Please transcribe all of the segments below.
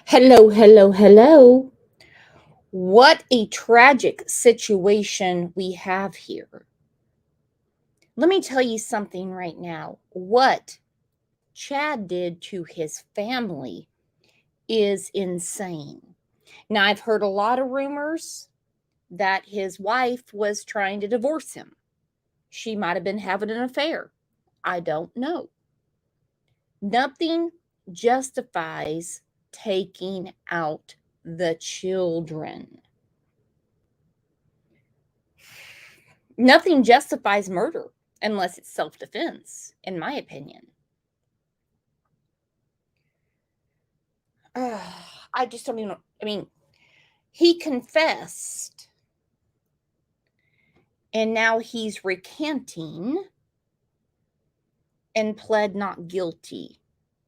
Hello, hello, hello. What a tragic situation we have here. Let me tell you something right now. What Chad did to his family is insane. Now, I've heard a lot of rumors that his wife was trying to divorce him. She might have been having an affair. I don't know. Nothing justifies taking out the children. Nothing justifies murder unless it's self defense, in my opinion. Uh, I just don't even, I mean, he confessed and now he's recanting and pled not guilty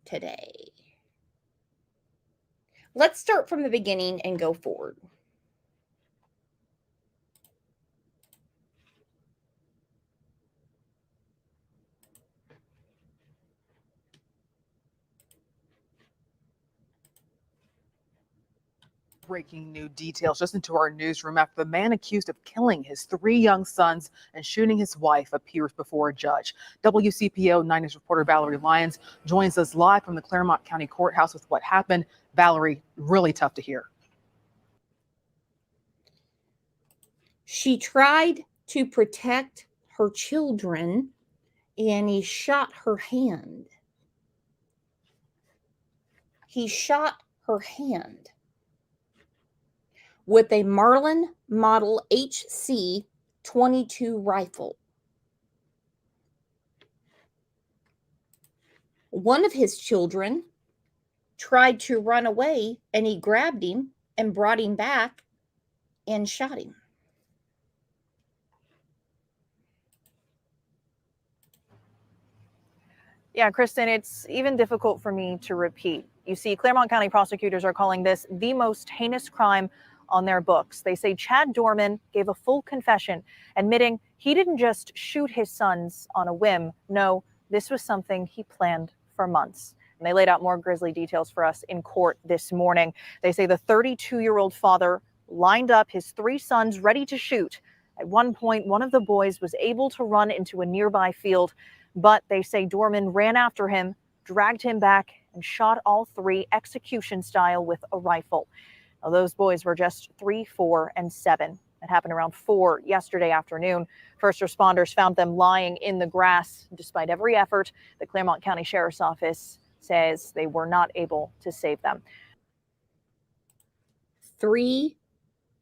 today. Let's start from the beginning and go forward. Breaking new details just into our newsroom after the man accused of killing his three young sons and shooting his wife appears before a judge. WCPO 9 News reporter Valerie Lyons joins us live from the Claremont County Courthouse with what happened. Valerie, really tough to hear. She tried to protect her children and he shot her hand. He shot her hand with a Marlin Model HC 22 rifle. One of his children tried to run away and he grabbed him and brought him back and shot him. Yeah, Kristen, it's even difficult for me to repeat. You see, Claremont County prosecutors are calling this the most heinous crime on their books. They say Chad Doerman gave a full confession, admitting he didn't just shoot his sons on a whim. No, this was something he planned for months. And they laid out more grisly details for us in court this morning. They say the 32-year-old father lined up his three sons ready to shoot. At one point, one of the boys was able to run into a nearby field, but they say Doerman ran after him, dragged him back, and shot all three execution style with a rifle. Now, those boys were just 3, 4, and 7. It happened around 4 yesterday afternoon. First responders found them lying in the grass. Despite every effort, the Claremont County Sheriff's Office says they were not able to save them. 3,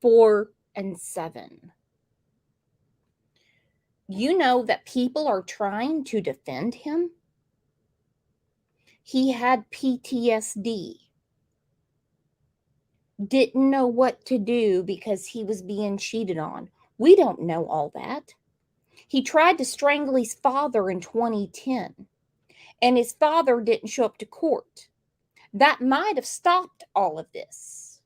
4, and 7. You know that people are trying to defend him? He had PTSD. Didn't know what to do because he was being cheated on. We don't know all that. He tried to strangle his father in 2010, and his father didn't show up to court. That might have stopped all of this.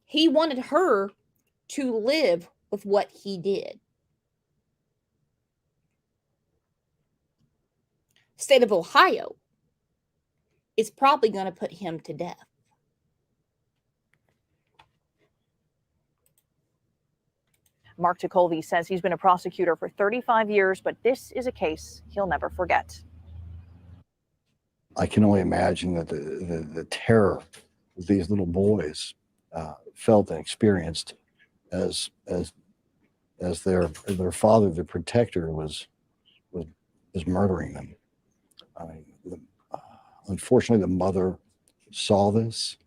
He wanted her to live with what he did. State of Ohio is probably going to put him to death. Mark Ticolvi says he's been a prosecutor for 35 years, but this is a case he'll never forget. I can only imagine that the terror these little boys felt and experienced as their father, the protector, was murdering them. I mean, unfortunately, the mother saw this.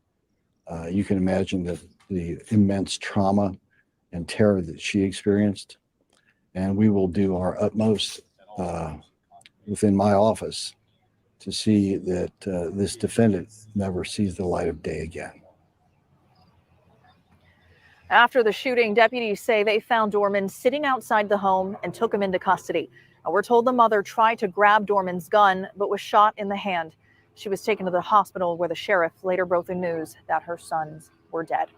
You can imagine the immense trauma and terror that she experienced, and we will do our utmost within my office to see that this defendant never sees the light of day again. After the shooting, deputies say they found Doerman sitting outside the home and took him into custody. Now, we're told the mother tried to grab Doerman's gun, but was shot in the hand. She was taken to the hospital where the sheriff later broke the news that her sons were dead.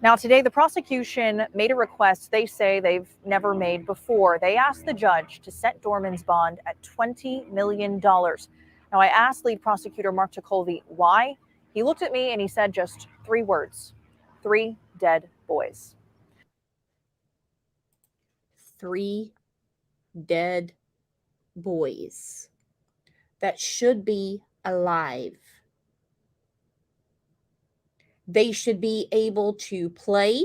Now, today, the prosecution made a request they say they've never made before. They asked the judge to set Doerman's bond at $20 million. Now, I asked lead prosecutor Mark Tacolvi why. He looked at me and he said just 3 words: 3 dead boys. 3 dead boys that should be alive. They should be able to play,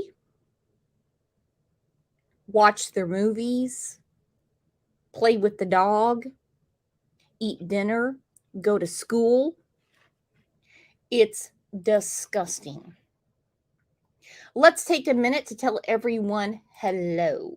watch their movies, play with the dog, eat dinner, go to school. It's disgusting. Let's take a minute to tell everyone hello.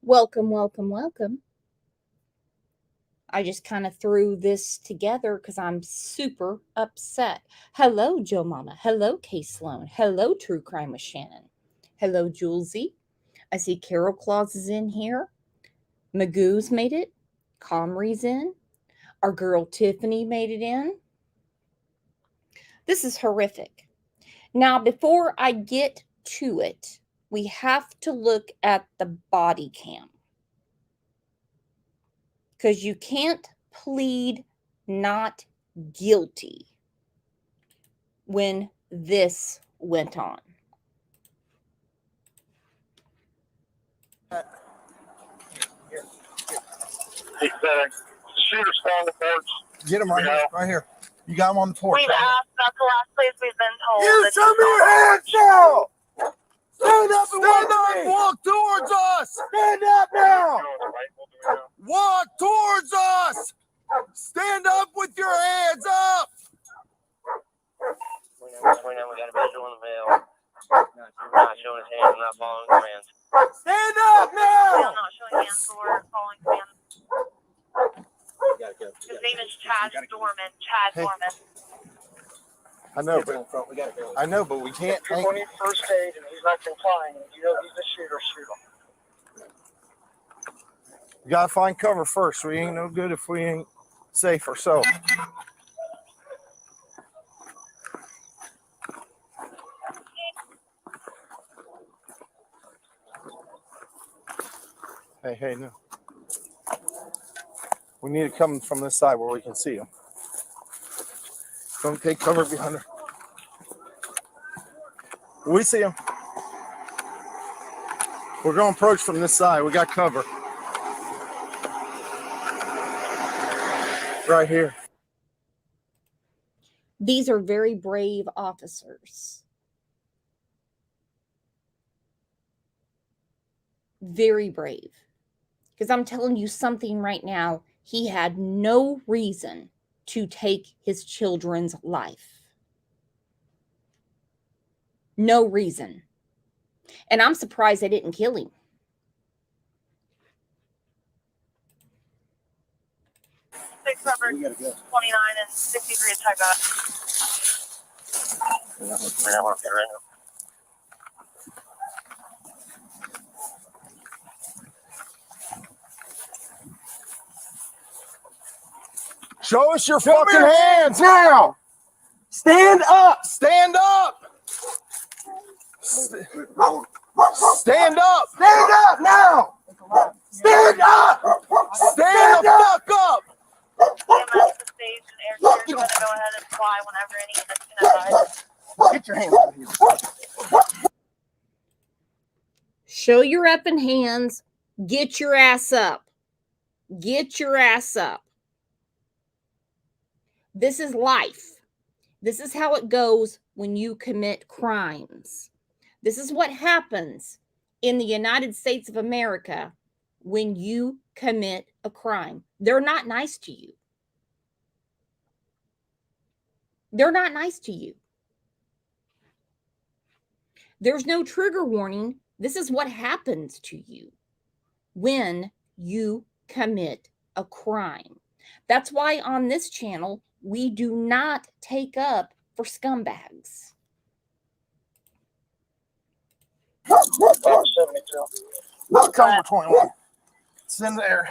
Welcome, welcome, welcome. I just kind of threw this together because I'm super upset. Hello, Joe Mama. Hello, Kay Sloan. Hello, True Crime with Shannon. Hello, Julesy. I see Carol Claus is in here. Magoo's made it. Comrie's in. Our girl Tiffany made it in. This is horrific. Now, before I get to it, we have to look at the body cam. Because you can't plead not guilty when this went on. He said, shooter's on the porch. Get him right here. Right here. You got him on the porch. We've asked. That's the last place we've been told. You show me your hands now! Stand up and walk towards us! Stand up now! Walk towards us! Stand up with your hands up! We got a visual in the mail. Not showing his hands, not following commands. Stand up now! Still not showing hands for following commands. His name is Chad Doerman. Chad Doerman. I know, but we can't. If people need first aid and he's not complying, you know he's a shooter, shoot him. We gotta find cover first. We ain't no good if we ain't safe ourselves. Hey, no. We need to come from this side where we can see them. Don't take cover behind her. We see them. We're going to approach from this side. We got cover. Right here. These are very brave officers. Very brave. Because I'm telling you something right now, he had no reason to take his children's life. No reason. And I'm surprised they didn't kill him. Six number 29 and 63 is type out. We're not working right now. Show us your fucking hands now. Stand up. Stand up. Stand up. Stand up now. Stand up. Stand the fuck up. EMS the stage and air crews are going to go ahead and fly whenever any units can advise. Get your hands out of here. Show your effing hands. Get your ass up. Get your ass up. This is life. This is how it goes when you commit crimes. This is what happens in the United States of America when you commit a crime. They're not nice to you. They're not nice to you. There's no trigger warning. This is what happens to you when you commit a crime. That's why on this channel, we do not take up for scumbags. Cover 21. It's in there.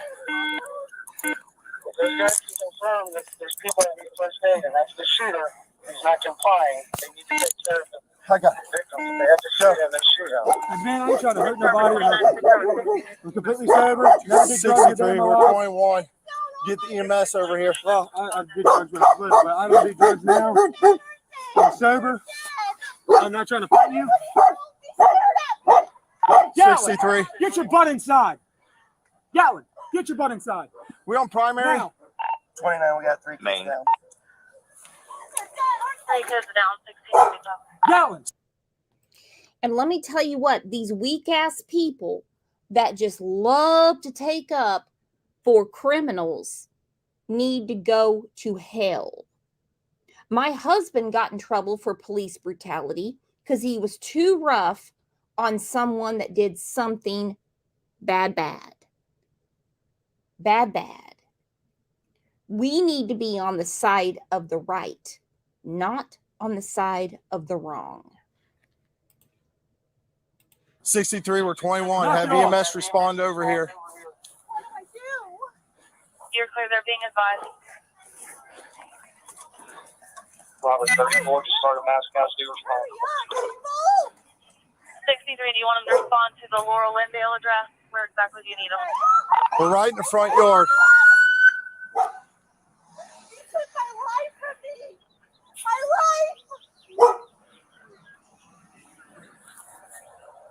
Those guys can confirm that there's people that need first aid, and that's the shooter. He's not complying. They need to take care of the I got it. victims. They have to shoot him and shoot him. Man, I ain't trying to hurt nobody. I'm completely sober. Never did drugs a day in my life. 21. Get the EMS over here. Well, I did drugs when I was little, but I don't do drugs now. I'm sober. I'm not trying to fight you. 63. Get your butt inside. Yellen, get your butt inside. We on primary? Now. 29, we got 3 kids down. 3 kids down, 16 down. Yellen. And let me tell you what, these weak ass people that just love to take up for criminals need to go to hell. My husband got in trouble for police brutality because he was too rough on someone that did something bad. We need to be on the side of the right, not on the side of the wrong. 63, we're 21. Have EMS respond over here. You're clear, they're being advised. Robert 34, just started mass casualty response. 63, do you want them to respond to the Laurel Lindale address? Where exactly do you need them? We're right in the front yard.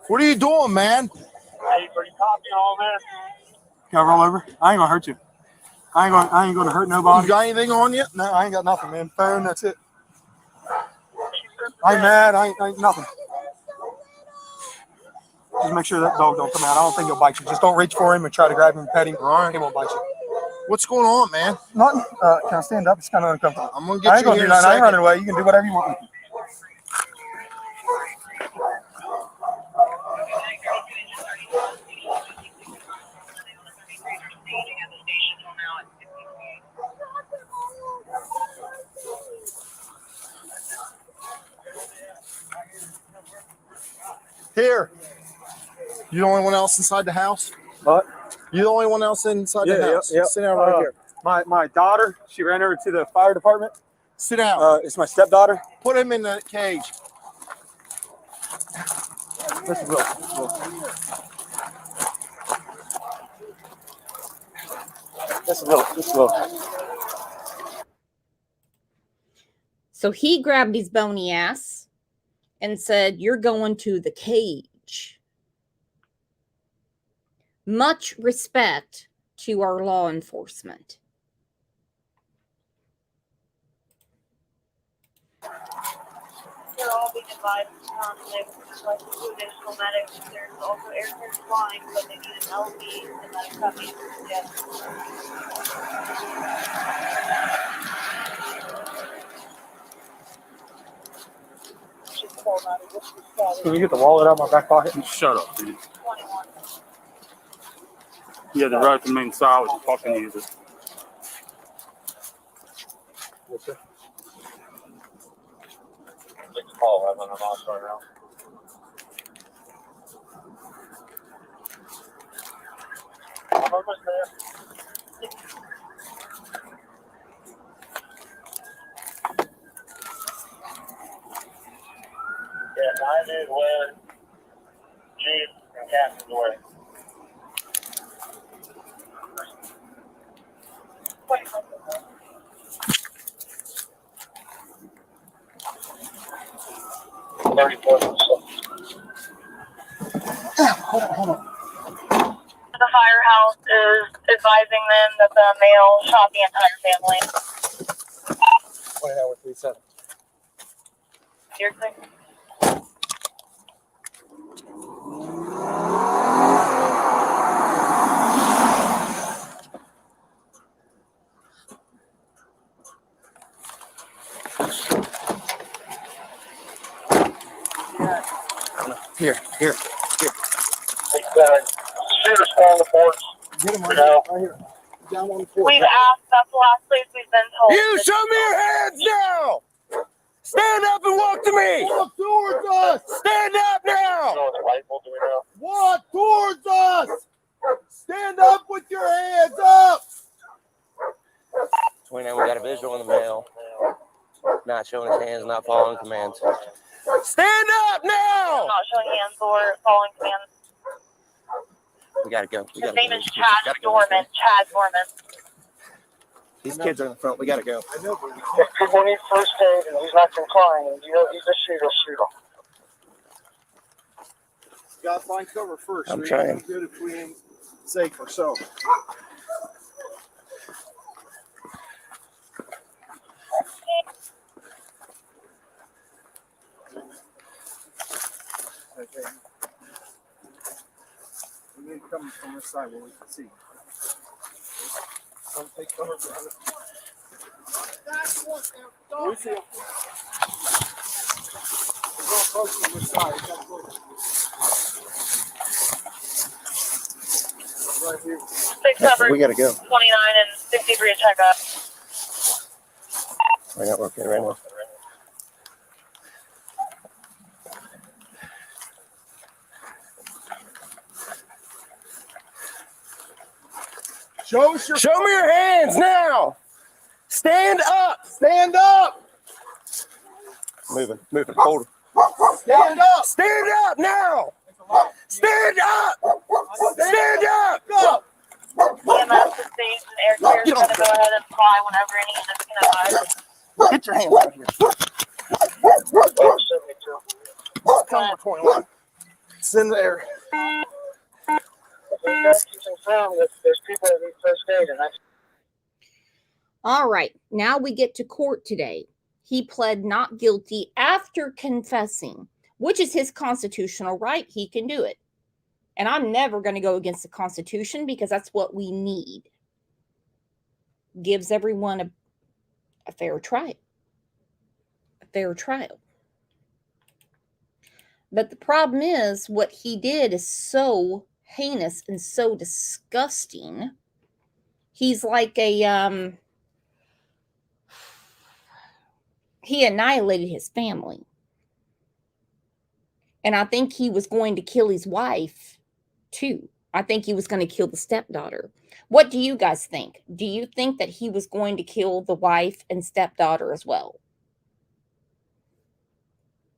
What are you doing, man? Hey, are you copying all this? Can I roll over? I ain't gonna hurt you. I ain't gonna hurt nobody. You got anything on you? No, I ain't got nothing, man. Phone, that's it. I ain't mad. I ain't nothing. Just make sure that dog don't come out. I don't think he'll bite you. Just don't reach for him and try to grab him and pet him. All right. He won't bite you. What's going on, man? Nothing. Can I stand up? It's kind of uncomfortable. I'm gonna get you here in a second. I ain't running away. You can do whatever you want. Here. You the only one else inside the house? What? You the only one else inside the house? Yeah. Sit down right here. My daughter, she ran over to the fire department. Sit down. It's my stepdaughter. Put him in the cage. Listen, Will. Listen, Will. So he grabbed his bony ass and said, "You're going to the cage." Much respect to our law enforcement. They're all being advised they would like 2 additional medics. There's also air crews flying, but they need an LV and then a copy. Yes. Can you get the wallet out of my back pocket? Shut up, dude. 21. You had the right to remain silent. You fucking use it. What's that? Take the call. I'm on the mouse right now. I'm almost there. Yeah, 9 is where Chief and Captain's away. 34. Hold on. The firehouse is advising them that the male shot the entire family. 29-37. You're clear. Here. Shooter's on the board. Get him right here. Down on the floor. We've asked, that's the last place we've been told. You show me your hands now! Stand up and walk to me! Walk towards us! Stand up now! Walk towards us! Stand up with your hands up! 29, we got a visual on the male. Not showing his hands, not following commands. Stand up now! Not showing hands or following commands. We gotta go. His name is Chad Doerman. Chad Doerman. These kids are in the front. We gotta go. If people need first aid and he's not complying, and you know he's a shooter, shoot him. Gotta find cover first. I'm trying. Good if we ain't safe ourselves. Okay. We need to come from this side where we can see. Don't take cover. We see him. We're going close from this side. That's close. Right here. 6 number We gotta go. 29 and 63 to check up. I got work there right now. Show me your hands now! Stand up! Stand up! Moving. Hold. Stand up! Stand up now! Stand up! Stand up! Go! EMS is staged and air carriers are going to go ahead and fly whenever any units can advise. Get your hands out here. Number 21. It's in the air. There's people that need first aid, and that's All right, now we get to court today. He pled not guilty after confessing, which is his constitutional right. He can do it. And I'm never going to go against the Constitution because that's what we need. Gives everyone a fair trial. A fair trial. But the problem is what he did is so heinous and so disgusting. He's like a he annihilated his family. And I think he was going to kill his wife too. I think he was going to kill the stepdaughter. What do you guys think? Do you think that he was going to kill the wife and stepdaughter as well?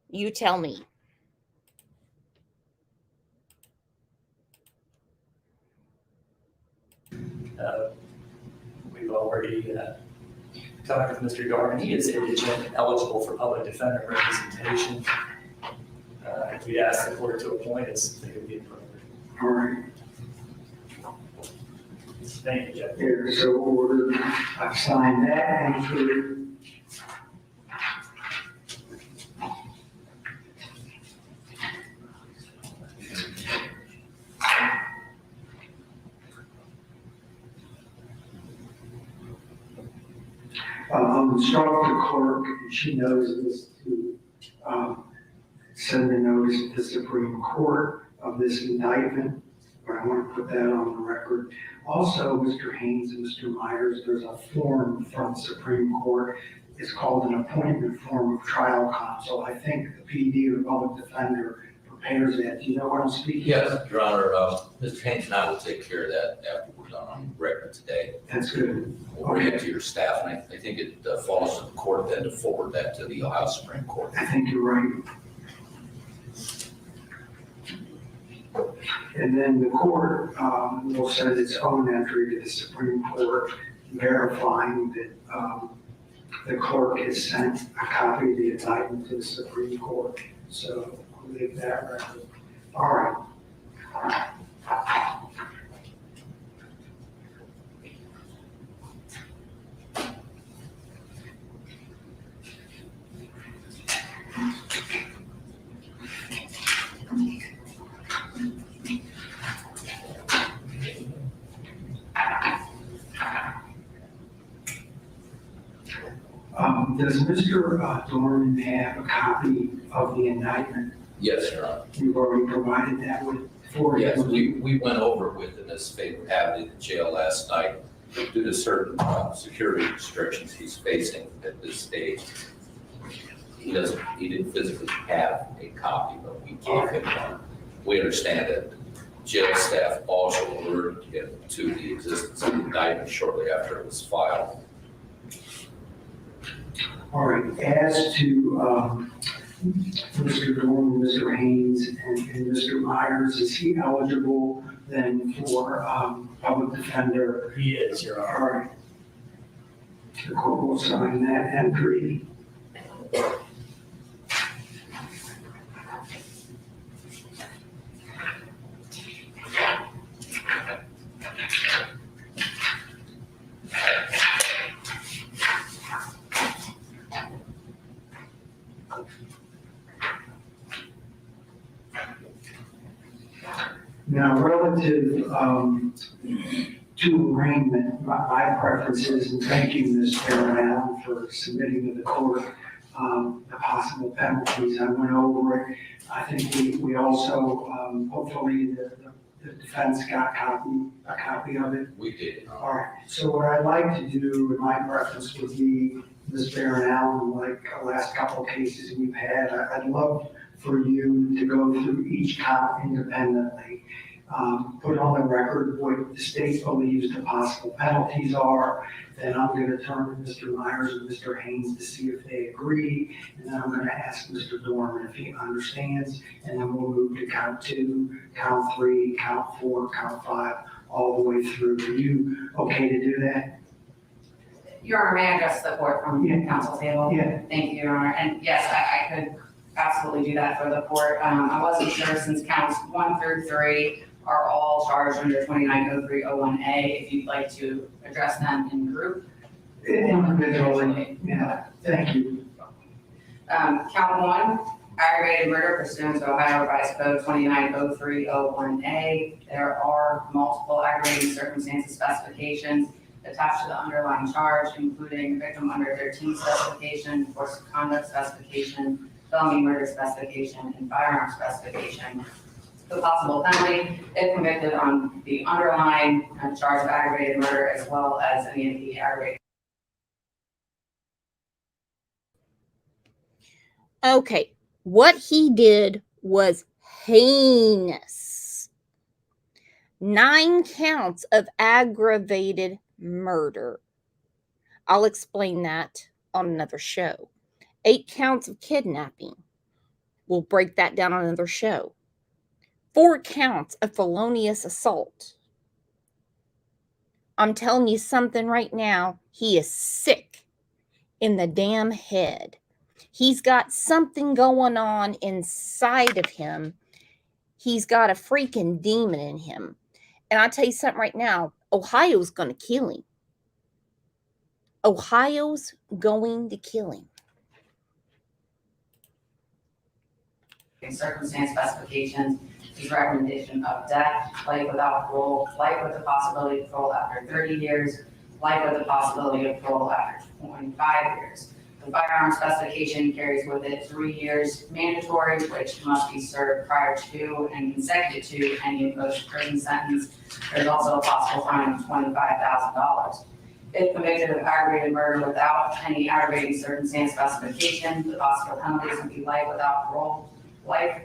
You tell me. We've already talked with Mr. Doerman. He is indigent and eligible for public defender representation. If we ask the court to appoint us, I think it would be appropriate. All right. Thank you, Jeff. Here, so ordered. I've signed that. Thank you. I'll instruct the clerk, and she knows this, to send a notice to the Supreme Court of this indictment, but I want to put that on the record. Also, Mr. Haynes and Mr. Myers, there's a form from the Supreme Court. It's called an appointment form of trial counsel. I think the PD or public defender prepares that. Do you know what I'm speaking of? Yes, Your Honor, Mr. Haynes and I will take care of that after we're done on record today. That's good. We'll bring it to your staff, and I think it falls to the court then to forward that to the Ohio Supreme Court. I think you're right. And then the court will send its own entry to the Supreme Court verifying that the clerk has sent a copy of the indictment to the Supreme Court. So I'll leave that record. All right. Does Mr. Doerman have a copy of the indictment? Yes, Your Honor. You've already provided that with before. Yes, we went over with in this fatality at the jail last night due to certain security restrictions he's facing at this stage. He didn't physically have a copy, but we gave him one. We understand that jail staff also alerted him to the existence of the indictment shortly after it was filed. All right, as to Mr. Doerman, Mr. Haynes, and Mr. Myers, is he eligible then for public defender? He is, Your Honor. All right. The court will sign that entry. Now, relative to arraignment, my preference is, and thanking Ms. Doerman for submitting to the court the possible penalties. I went over it. I think we also, hopefully the defense got a copy of it. We did. All right, so what I'd like to do, and my preference would be, Ms. Doerman, like the last couple of cases we've had, I'd love for you to go through each count independently. Put on the record what the state believes the possible penalties are. Then I'm going to turn to Mr. Myers and Mr. Haynes to see if they agree. And then I'm going to ask Mr. Doerman if he understands. And then we'll move to count 2, count 3, count 4, count 5, all the way through. Are you okay to do that? Your Honor, may I address the court from the council table? Yeah. Thank you, Your Honor. And yes, I could absolutely do that for the court. I wasn't sure since counts 1 through 3 are all charged under 290301A, if you'd like to address them in group. Individually, yeah, thank you. Count 1, aggravated murder pursuant to Ohio Revised Code 290301A. There are multiple aggravating circumstances specifications attached to the underlying charge, including victim under 13 specification, force of conduct specification, felony murder specification, and firearm specification. The possible penalty, if convicted on the underlying charge of aggravated murder, as well as any of the aggravated. Okay, what he did was heinous. 9 counts of aggravated murder. I'll explain that on another show. 8 counts of kidnapping. We'll break that down on another show. 4 counts of felonious assault. I'm telling you something right now. He is sick in the damn head. He's got something going on inside of him. He's got a freaking demon in him. And I'll tell you something right now. Ohio's going to kill him. Ohio's going to kill him. Circumstance specifications, his recommendation of death, life without parole, life with the possibility of parole after 30 years, life with the possibility of parole after 25 years. The firearm specification carries with it 3 years mandatory, which must be served prior to and consecutive to any imposed prison sentence. There's also a possible fine of $25,000. If convicted of aggravated murder without any aggravating circumstance specification, the possible penalties would be life without parole, life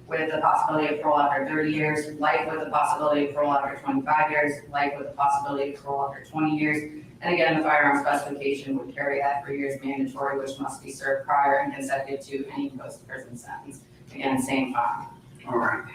with the possibility of parole after 30 years, life with the possibility of parole after 25 years, life with the possibility of parole after 20 years. And again, the firearm specification would carry that 3 years mandatory, which must be served prior and consecutive to any post-prison sentence. Again, same fine. All right.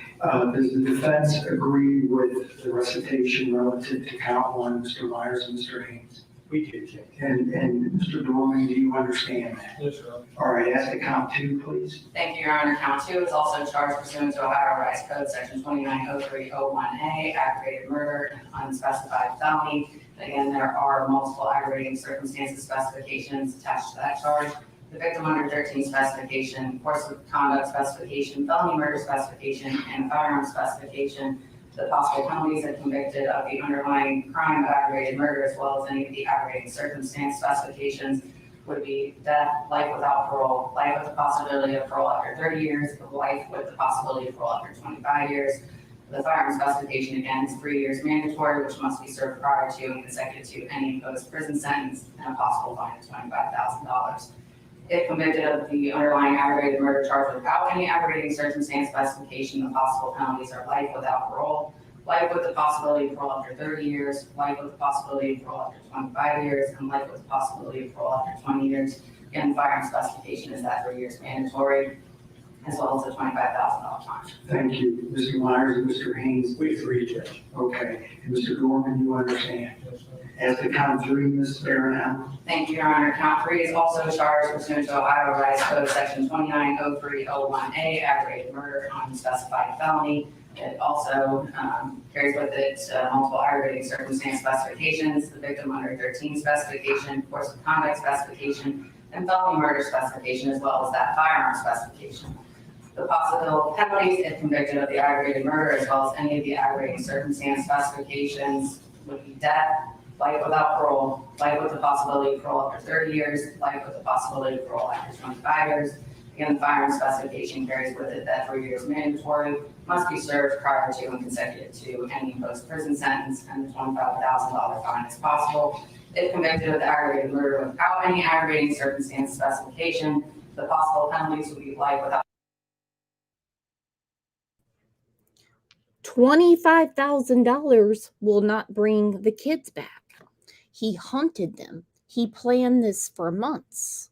Does the defense agree with the recitation relative to count 1, Mr. Myers and Mr. Haynes? We do, Jim. And Mr. Doerman, do you understand that? Yes, sir. All right, ask the count 2, please. Thank you, Your Honor. Count 2 is also charged pursuant to Ohio Revised Code Section 290301A, aggravated murder and unspecified felony. Again, there are multiple aggravating circumstances specifications attached to that charge. The victim under 13 specification, force of conduct specification, felony murder specification, and firearm specification. The possible penalties if convicted of the underlying crime of aggravated murder, as well as any of the aggravating circumstance specifications, would be death, life without parole, life with the possibility of parole after 30 years, life with the possibility of parole after 25 years. The firearm specification again is 3 years mandatory, which must be served prior to and consecutive to any imposed prison sentence and a possible fine of $25,000. If convicted of the underlying aggravated murder charge without any aggravating circumstance specification, the possible penalties are life without parole, life with the possibility of parole after 30 years, life with the possibility of parole after 25 years, and life with the possibility of parole after 20 years. Again, the firearm specification is that 3 years mandatory, as well as a $25,000 fine. Thank you. Mr. Myers and Mr. Haynes? We agree, Judge. Okay. And Mr. Doerman, you understand? As to count 3, Ms. Baronow? Thank you, Your Honor. Count 3 is also charged pursuant to Ohio Revised Code Section 290301A, aggravated murder on specified felony. It also carries with it multiple aggravating circumstance specifications, the victim under 13 specification, course of conduct specification, and felony murder specification, as well as that firearm specification. The possible penalties if convicted of the aggravated murder, as well as any of the aggravating circumstance specifications, would be death, life without parole, life with the possibility of parole after 30 years, life with the possibility of parole after 25 years. Again, the firearm specification carries with it that 3 years mandatory, must be served prior to and consecutive to any imposed prison sentence, and the $25,000 fine is possible. If convicted of the aggravated murder without any aggravating circumstance specification, the possible penalties would be life without $25,000 will not bring the kids back. He hunted them. He planned this for months.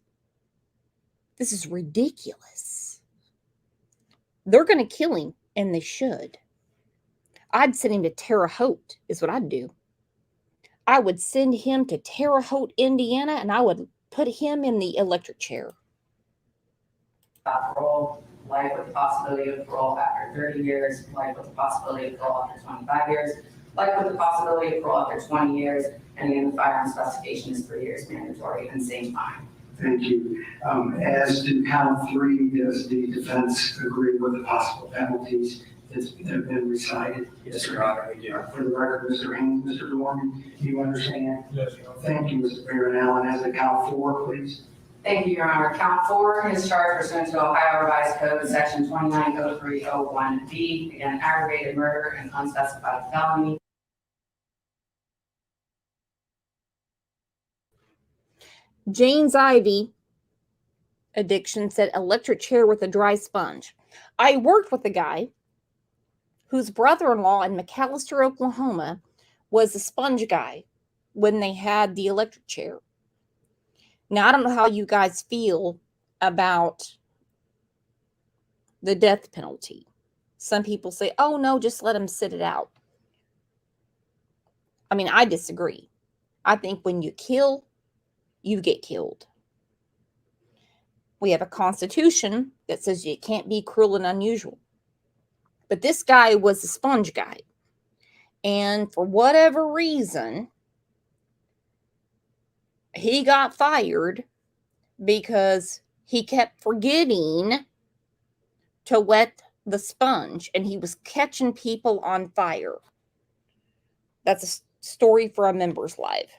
This is ridiculous. They're going to kill him, and they should. I'd send him to Terre Haute, is what I'd do. I would send him to Terre Haute, Indiana, and I would put him in the electric chair. Parole, life with the possibility of parole after 30 years, life with the possibility of parole after 25 years, life with the possibility of parole after 20 years, and again, the firearm specification is 3 years mandatory and same fine. Thank you. As to count 3, does the defense agree with the possible penalties that have been recited? Yes, Your Honor, we do. For the record, Mr. Haynes, Mr. Doerman, do you understand? Yes, Your Honor. Thank you, Mr. Baronow. And as to count 4, please. Thank you, Your Honor. Count 4 is charged pursuant to Ohio Revised Code Section 290301B, again, aggravated murder and unspecified felony. Jane's Ivy addiction said electric chair with a dry sponge. I worked with a guy whose brother-in-law in McAlester, Oklahoma, was a sponge guy when they had the electric chair. Now, I don't know how you guys feel about the death penalty. Some people say, oh, no, just let him sit it out. I mean, I disagree. I think when you kill, you get killed. We have a constitution that says you can't be cruel and unusual. But this guy was a sponge guy. And for whatever reason, he got fired because he kept forgetting to wet the sponge and he was catching people on fire. That's a story for a member's life.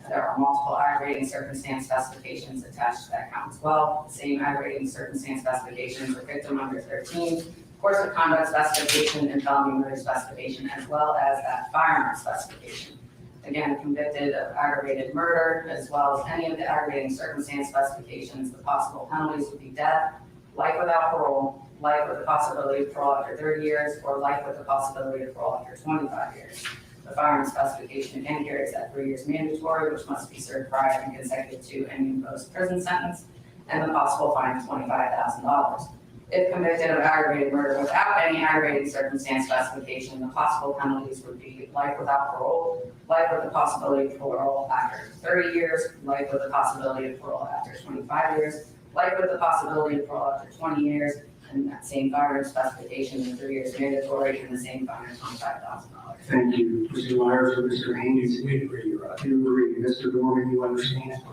There are multiple aggravating circumstance specifications attached to that count as well. The same aggravating circumstance specifications for victim under 13, course of conduct specification, and felony murder specification, as well as that firearm specification. Again, convicted of aggravated murder, as well as any of the aggravating circumstance specifications, the possible penalties would be death, life without parole, life with the possibility of parole after 30 years, or life with the possibility of parole after 25 years. The firearm specification again carries that 3 years mandatory, which must be served prior and consecutive to any imposed prison sentence, and the possible fine of $25,000. If convicted of aggravated murder without any aggravating circumstance specification, the possible penalties would be life without parole, life with the possibility of parole after 30 years, life with the possibility of parole after 25 years, life with the possibility of parole after 20 years, and that same firearm specification is 3 years mandatory and the same fine of $25,000. Thank you. Mr. Myers or Mr. Haynes? We agree, Your Honor. You agree. Mr. Doerman, you understand?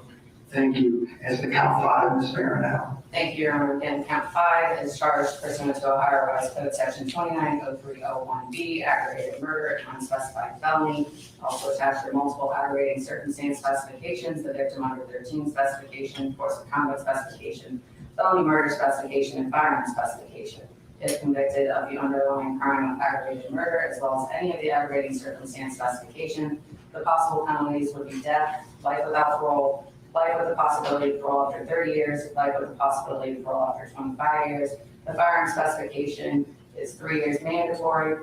Thank you. As to count 5, Ms. Baronow. Thank you, Your Honor. Again, count 5 is charged pursuant to Ohio Revised Code Section 290301B, aggravated murder and unspecified felony. Also attached are multiple aggravating circumstance specifications, the victim under 13 specification, course of conduct specification, felony murder specification, and firearm specification. if convicted of the underlying crime of aggravated murder, as well as any of the aggravating circumstance specification. The possible penalties would be death, life without parole, life with the possibility of parole after 30 years, life with the possibility of parole after 25 years. The firearm specification is 3 years mandatory,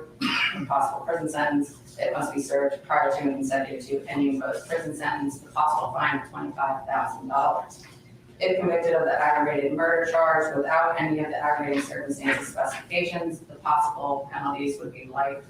possible prison sentence. It must be served prior to and consecutive to any imposed prison sentence. The possible fine of $25,000. If convicted of the aggravated murder charge without any of the aggravating circumstances specifications, the possible penalties would be life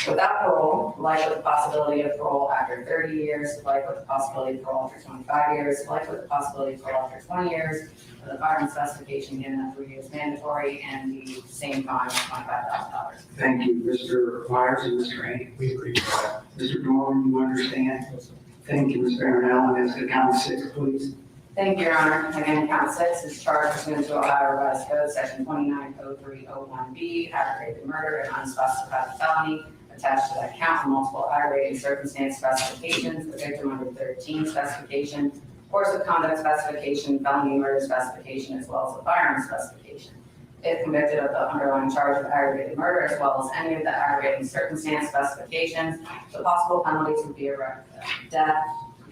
without parole, life with the possibility of parole after 30 years, life with the possibility of parole after 25 years, life with the possibility of parole after 20 years. The firearm specification again at 3 years mandatory, and the same fine of $25,000. Thank you, Mr. Myers and Mr. Haney. We agree with that. Mr. Doerman, you understand? Thank you, Ms. Barron Allen. As to count 6, please. Thank you, Your Honor. Again, count 6 is charged pursuant to Ohio Revised Code, section 290301B, aggravated murder and unspecified felony. Attached to that count are multiple aggravating circumstance specifications, the victim under 13 specification, course of conduct specification, felony murder specification, as well as the firearm specification. If convicted of the underlying charge of aggravated murder, as well as any of the aggravating circumstance specifications, the possible penalties would be death,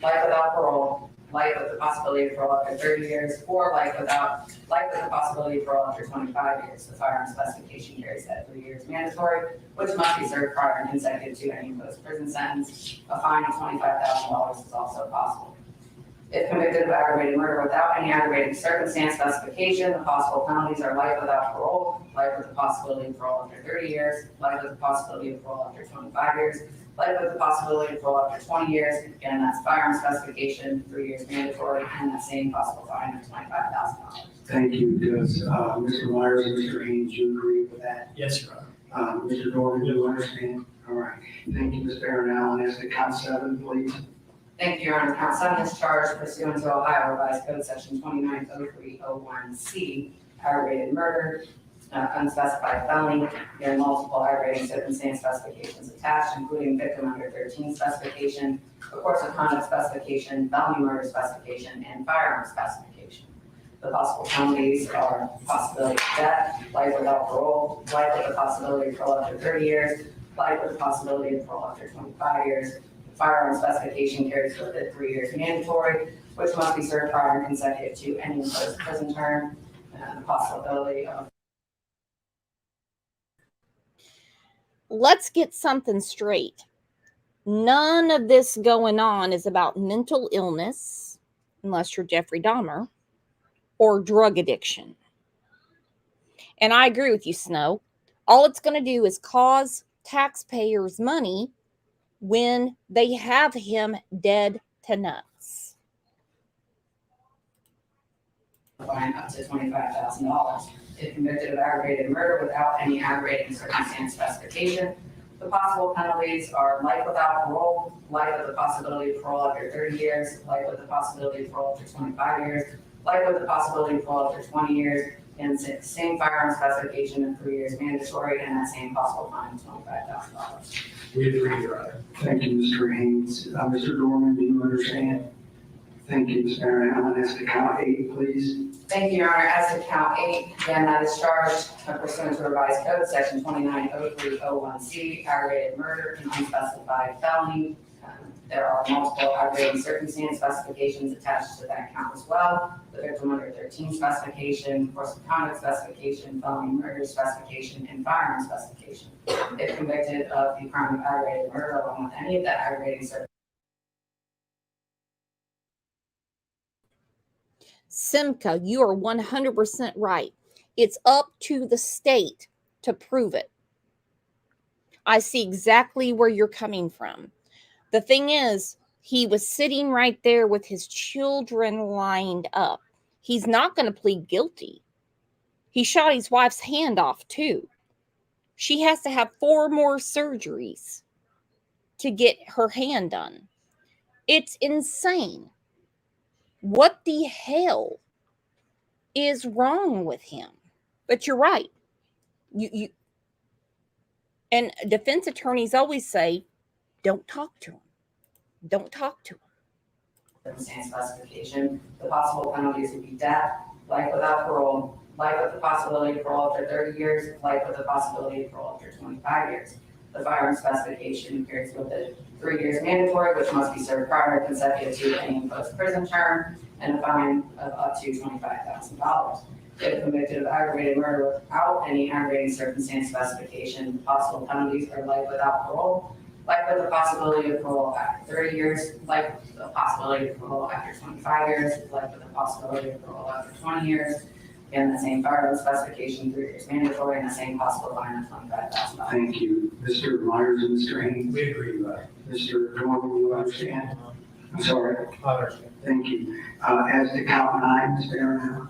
life without parole, life with the possibility of parole after 30 years, or life with the possibility of parole after 25 years. The firearm specification carries that 3 years mandatory, which must be served prior and consecutive to any imposed prison sentence. A fine of $25,000 is also possible. If convicted of aggravated murder without any aggravating circumstance specification, the possible penalties are life without parole, life with the possibility of parole after 30 years, life with the possibility of parole after 25 years, life with the possibility of parole after 20 years. Again, that's firearm specification, 3 years mandatory, and that same possible fine of $25,000. Thank you. Does Mr. Myers and Mr. Haynes, you agree with that? Yes, Your Honor. Mr. Doerman, do you understand? All right. Thank you, Ms. Barron Allen. As to count 7, please. Thank you, Your Honor. Count 7 is charged pursuant to Ohio Revised Code section 290301C, aggravated murder, unspecified felony. There are multiple aggravating circumstance specifications attached, including victim under 13 specification, the course of conduct specification, felony murder specification, and firearm specification. The possible penalties are possibility of death, life without parole, life with the possibility of parole after 30 years, life with the possibility of parole after 25 years. Firearm specification carries with it 3 years mandatory, which must be served prior and consecutive to any imposed prison term. The possibility of. Let's get something straight. None of this going on is about mental illness, unless you're Jeffrey Dahmer, or drug addiction. And I agree with you, Snow. All it's going to do is cause taxpayers money when they have him dead to nuts. Fine up to $25,000. If convicted of aggravated murder without any aggravating circumstance specification, the possible penalties are life without parole, life with the possibility of parole after 30 years, life with the possibility of parole after 25 years, life with the possibility of parole after 20 years, and same firearm specification of 3 years mandatory, and that same possible fine of $25,000. We agree, Your Honor. Thank you, Mr. Haynes. Mr. Doerman, do you understand? Thank you, Ms. Barron Allen. As to count 8, please. Thank you, Your Honor. As to count 8, again, that is charged pursuant to Revised Code, section 290301C, aggravated murder and unspecified felony. There are multiple aggravating circumstance specifications attached to that count as well. The victim under 13 specification, course of conduct specification, felony murder specification, and firearm specification. If convicted of the crime of aggravated murder along with any of the aggravating circumstances. Simca, you are 100% right. It's up to the state to prove it. I see exactly where you're coming from. The thing is, he was sitting right there with his children lined up. He's not going to plead guilty. He shot his wife's hand off too. She has to have 4 more surgeries to get her hand done. It's insane. What the hell is wrong with him? But you're right. You and defense attorneys always say, don't talk to him. Don't talk to him. Circumstance specification. The possible penalties would be death, life without parole, life with the possibility of parole after 30 years, life with the possibility of parole after 25 years. The firearm specification carries with it 3 years mandatory, which must be served prior consecutive to any imposed prison term, and a fine of up to $25,000. If convicted of aggravated murder without any aggravating circumstance specification, possible penalties are life without parole, life with the possibility of parole after 30 years, life with the possibility of parole after 25 years, life with the possibility of parole after 20 years. Again, the same firearm specification, 3 years mandatory, and the same possible fine of $25,000. Thank you. Mr. Myers and Mr. Haynes. We agree with that. Mr. Doerman, you understand? I'm sorry. I understand. Thank you. As to count 9, Ms. Barron.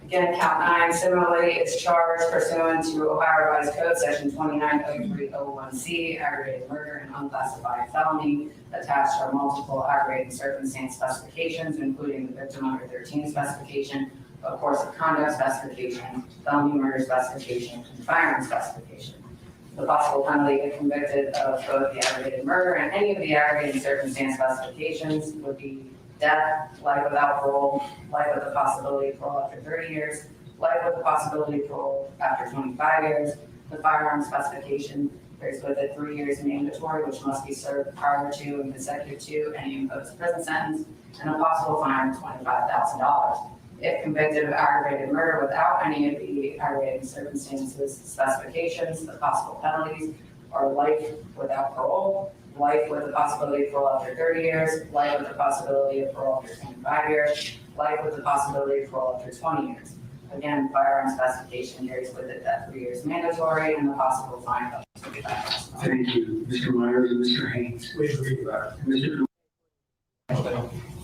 Again, count 9 similarly is charged pursuant to Ohio Revised Code, section 290301C, aggravated murder and unclassified felony. Attached are multiple aggravating circumstance specifications, including the victim under 13 specification, a course of conduct specification, felony murder specification, and firearm specification. The possible penalty if convicted of both the aggravated murder and any of the aggravating circumstance specifications would be death, life without parole, life with the possibility of parole after 30 years, life with the possibility of parole after 25 years. The firearm specification carries with it 3 years mandatory, which must be served prior to and consecutive to any imposed prison sentence, and a possible fine of $25,000. If convicted of aggravated murder without any of the aggravating circumstances specifications, the possible penalties are life without parole, life with the possibility of parole after 30 years, life with the possibility of parole after 25 years, life with the possibility of parole after 20 years. Again, firearm specification carries with it that 3 years mandatory and the possible fine of $25,000. Thank you. Mr. Myers and Mr. Haynes. We agree with that. Mr.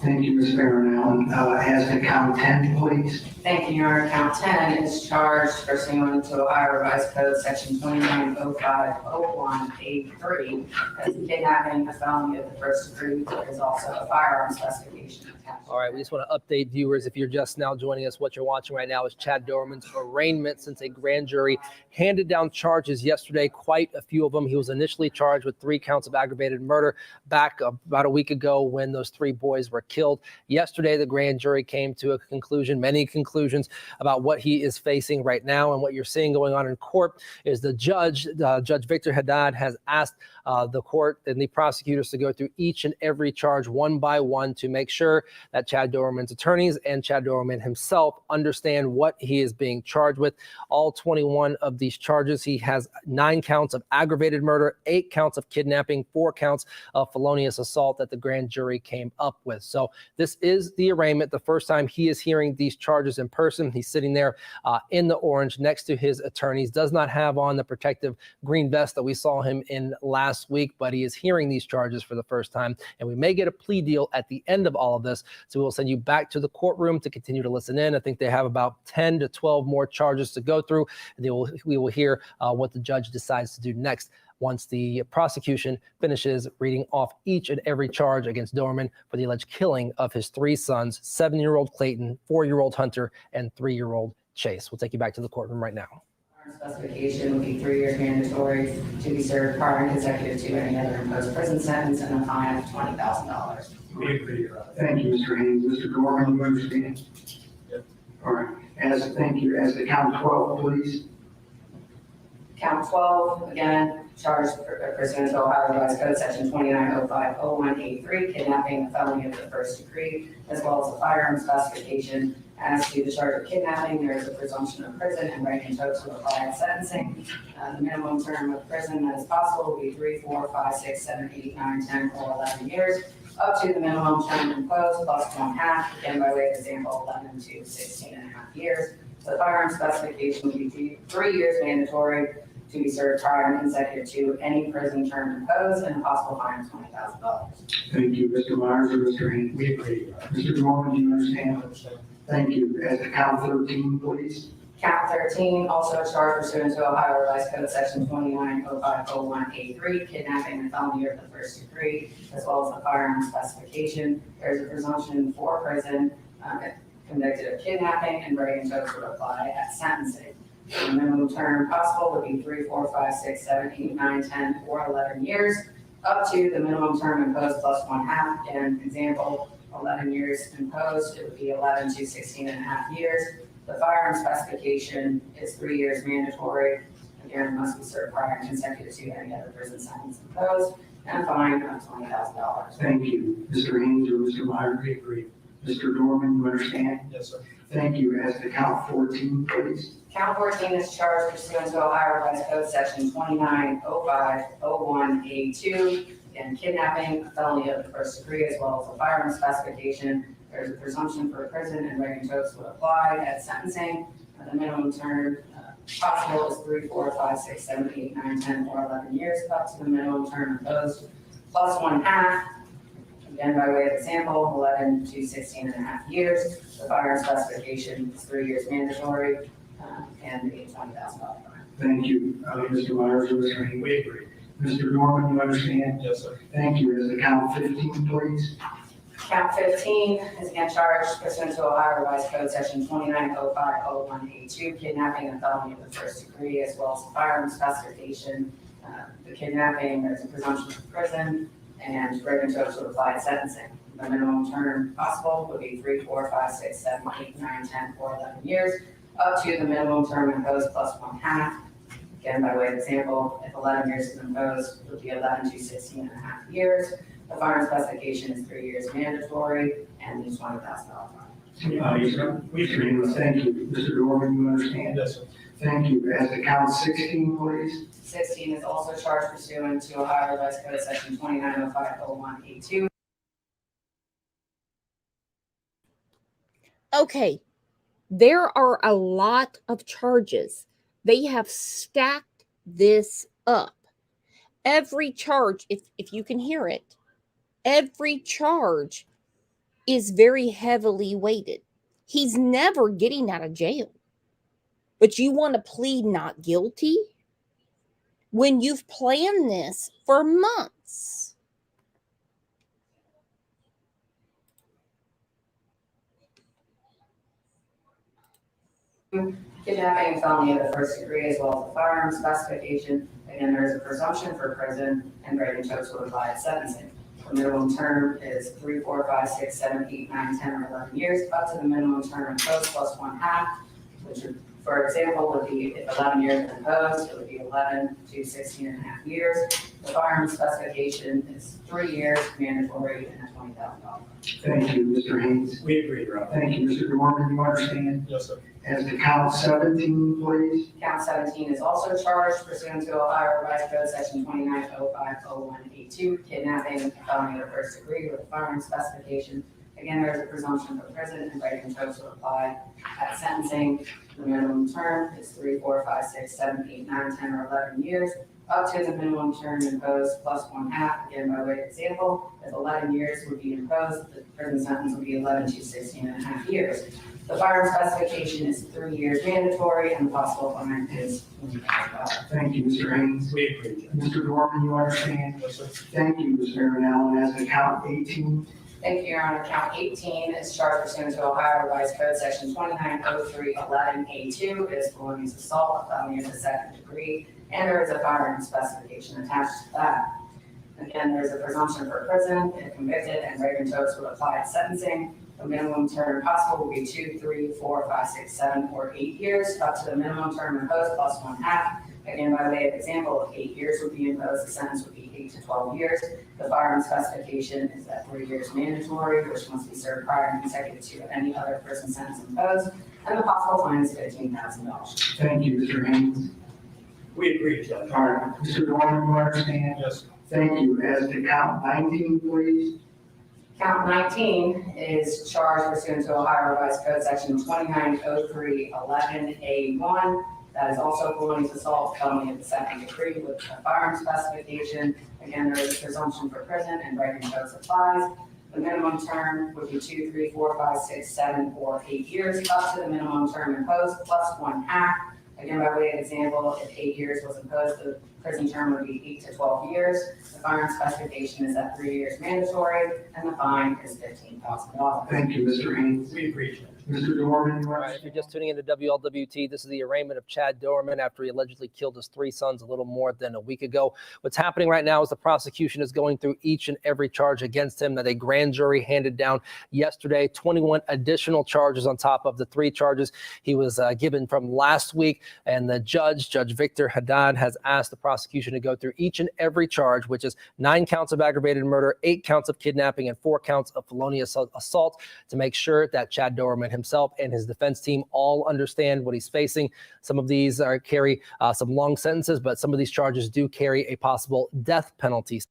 Thank you, Ms. Barron Allen. As to count 10, please. Thank you, Your Honor. Count 10 is charged pursuant to Ohio Revised Code, section 290501A3, as kidnapping, a felony of the first degree. There is also a firearm specification attached. All right, we just want to update viewers. If you're just now joining us, what you're watching right now is Chad Doerman's arraignment since a grand jury handed down charges yesterday, quite a few of them. He was initially charged with 3 counts of aggravated murder back about a week ago when those 3 boys were killed. Yesterday, the grand jury came to a conclusion, many conclusions about what he is facing right now. And what you're seeing going on in court is the judge, Judge Victor Haddad, has asked the court and the prosecutors to go through each and every charge one by one to make sure that Chad Doerman's attorneys and Chad Doerman himself understand what he is being charged with. All 21 of these charges, he has 9 counts of aggravated murder, 8 counts of kidnapping, 4 counts of felonious assault that the grand jury came up with. So this is the arraignment, the first time he is hearing these charges in person. He's sitting there in the orange next to his attorneys, does not have on the protective green vest that we saw him in last week, but he is hearing these charges for the first time. And we may get a plea deal at the end of all of this. So we'll send you back to the courtroom to continue to listen in. I think they have about 10 to 12 more charges to go through. And we will hear what the judge decides to do next once the prosecution finishes reading off each and every charge against Doerman for the alleged killing of his 3 sons, 7-year-old Clayton, 4-year-old Hunter, and 3-year-old Chase. We'll take you back to the courtroom right now. Specification would be 3 years mandatory to be served prior and consecutive to any other imposed prison sentence and a fine of $20,000. We agree with that. Thank you, Mr. Haynes. Mr. Doerman, you understand? Yep. All right. Thank you. As to count 12, please. Count 12, again, charged pursuant to Ohio Revised Code, section 290501A3, kidnapping, a felony of the first degree, as well as a firearm specification. As to the charge of kidnapping, there is a presumption of prison and right in tow to apply at sentencing. The minimum term of prison that is possible will be 3, 4, 5, 6, 7, 8, 9, 10, or 11 years, up to the minimum term imposed plus 1/2, again by way of example, 11 to 16.5 years. The firearm specification will be 3 years mandatory to be served prior and consecutive to any prison term imposed and a possible fine of $20,000. Thank you, Mr. Myers and Mr. Haynes. We agree with that. Mr. Doerman, do you understand? Thank you. As to count 13, please. Count 13, also a charge pursuant to Ohio Revised Code, section 290501A3, kidnapping and felony of the first degree, as well as the firearm specification. There's a presumption for prison convicted of kidnapping and right in tow to apply at sentencing. The minimum term possible would be 3, 4, 5, 6, 7, 8, 9, 10, or 11 years, up to the minimum term imposed plus 1/2. Again, example, 11 years imposed, it would be 11 to 16.5 years. The firearm specification is 3 years mandatory. Again, must be served prior and consecutive to any other prison sentence imposed, and a fine of $20,000. Thank you. Mr. Haynes or Mr. Meyer? I agree. Mr. Doerman, you understand? Yes, sir. Thank you. As to count 14, please. Count 14 is charged pursuant to Ohio Revised Code Section 290501A2, and kidnapping, a felony of the first degree, as well as a firearm specification. There's a presumption for prison, and Reagan Tokes would apply at sentencing. The minimum term possible is 3, 4, 5, 6, 7, 8, 9, 10, or 11 years, up to the minimum term imposed, plus 1/2. Again, by way of example, 11 to 16.5 years. The firearm specification is 3 years mandatory, and a $20,000 fine. Thank you. Mr. Myers or Mr. Haynes? We agree. Mr. Doerman, you understand? Yes, sir. Thank you. As to count 15, please. Count 15 is again charged pursuant to Ohio Revised Code Section 290501A2, kidnapping, a felony of the first degree, as well as a firearm specification. The kidnapping, there's a presumption of prison, and Reagan Tokes would apply at sentencing. The minimum term possible would be 3, 4, 5, 6, 7, 8, 9, 10, or 11 years, up to the minimum term imposed plus 1/2. Again, by way of example, if 11 years is imposed, it would be 11 to 16.5 years. The firearm specification is 3 years mandatory, and is $20,000 fine. We agree. Thank you. Mr. Doerman, you understand? Yes, sir. Thank you. As to count 16, please. 16 is also charged pursuant to Ohio Revised Code Section 290501A2. Okay, there are a lot of charges. They have stacked this up. Every charge, if you can hear it, every charge is very heavily weighted. He's never getting out of jail. But you want to plead not guilty when you've planned this for months. Kidnapping, felony of the first degree, as well as the firearm specification. Again, there is a presumption for prison, and Reagan Tokes will apply at sentencing. The minimum term is 3, 4, 5, 6, 7, 8, 9, 10, or 11 years, up to the minimum term imposed plus 1/2, which would, for example, would be if 11 years is imposed, it would be 11 to 16.5 years. The firearm specification is 3 years mandatory and a $20,000. Thank you, Mr. Haynes. We agree, Your Honor. Thank you, Mr. Doerman, you understand? Yes, sir. As to count 17, please. Count 17 is also charged pursuant to Ohio Revised Code Section 290501A2, kidnapping, a felony of the first degree with a firearm specification. Again, there is a presumption for prison, and Reagan Tokes will apply at sentencing. The minimum term is 3, 4, 5, 6, 7, 8, 9, 10, or 11 years, up to the minimum term imposed plus 1/2. Again, by way of example, if 11 years would be imposed, the prison sentence would be 11 to 16.5 years. The firearm specification is 3 years mandatory, and the possible fine is $20,000. Thank you, Mr. Haynes. We agree. Mr. Doerman, you understand? Yes, sir. Thank you, Ms. Aaron Allen. As to count 18. Thank you, Your Honor. Count 18 is charged pursuant to Ohio Revised Code Section 290311A2. It is felonious assault, a felony of the second degree, and there is a firearm specification attached to that. Again, there's a presumption for prison if convicted, and Reagan Tokes would apply at sentencing. The minimum term possible would be 2, 3, 4, 5, 6, 7, or 8 years, up to the minimum term imposed plus 1/2. Again, by way of example, if 8 years would be imposed, the sentence would be 8 to 12 years. The firearm specification is that 3 years mandatory, which must be served prior and consecutive to any other prison sentence imposed, and the possible fine is $15,000. Thank you, Mr. Haynes. We agree, Judge. All right, Mr. Doerman, you understand? Yes. Thank you. As to count 19, please. Count 19 is charged pursuant to Ohio Revised Code Section 290311A1. That is also felonious assault, felony of the second degree with a firearm specification. Again, there is a presumption for prison, and Reagan Tokes applies. The minimum term would be 2, 3, 4, 5, 6, 7, or 8 years, up to the minimum term imposed plus 1/2. Again, by way of example, if 8 years was imposed, the prison term would be 8 to 12 years. The firearm specification is at 3 years mandatory, and the fine is $15,000. Thank you, Mr. Haynes. We appreciate it. Mr. Doerman, you All want right, if you're just tuning into WLWT, this is the arraignment of Chad Doerman after he allegedly killed his 3 sons a little more than a week ago. What's happening right now is the prosecution is going through each and every charge against him that a grand jury handed down yesterday. 21 additional charges on top of the 3 charges he was given from last week. And the judge, Judge Victor Haddad, has asked the prosecution to go through each and every charge, which is 9 counts of aggravated murder, 8 counts of kidnapping, and 4 counts of felonious assault to make sure that Chad Doerman himself and his defense team all understand what he's facing. Some of these carry some long sentences, but some of these charges do carry a possible death penalty.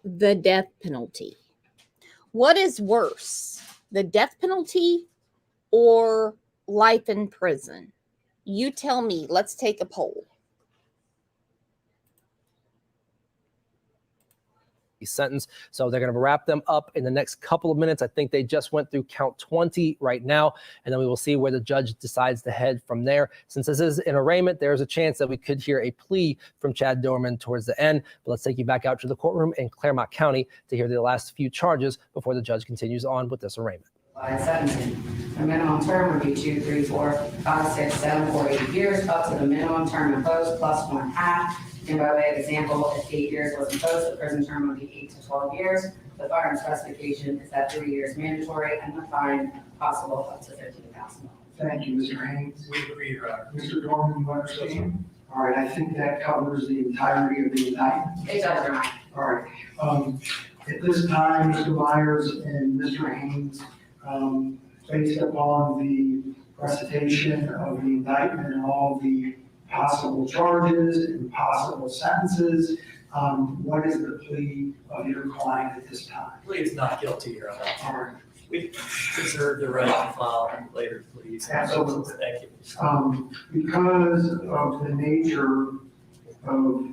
The death penalty. What is worse, the death penalty or life in prison? You tell me. Let's take a poll. Sentence. So they're going to wrap them up in the next couple of minutes. I think they just went through count 20 right now, and then we will see where the judge decides to head from there. Since this is an arraignment, there's a chance that we could hear a plea from Chad Doerman towards the end. But let's take you back out to the courtroom in Claremont County to hear the last few charges before the judge continues on with this arraignment. By sentencing, the minimum term would be 2, 3, 4, 5, 6, 7, or 8 years, up to the minimum term imposed plus 1/2. And by way of example, if 8 years was imposed, the prison term would be 8 to 12 years. The firearm specification is at 3 years mandatory, and the fine possible up to $15,000. Thank you, Mr. Haynes. We agree, Your Honor. Mr. Doerman, you understand? All right, I think that covers the entirety of the indictment. It does, Your Honor. All right. At this time, Mr. Myers and Mr. Haynes, based upon the recitation of the indictment and all the possible charges and possible sentences, what is the plea of your client at this time? Pleads not guilty, Your Honor. All right. We reserve the right to file later pleas. Absolutely. Thank you. Because of the nature of,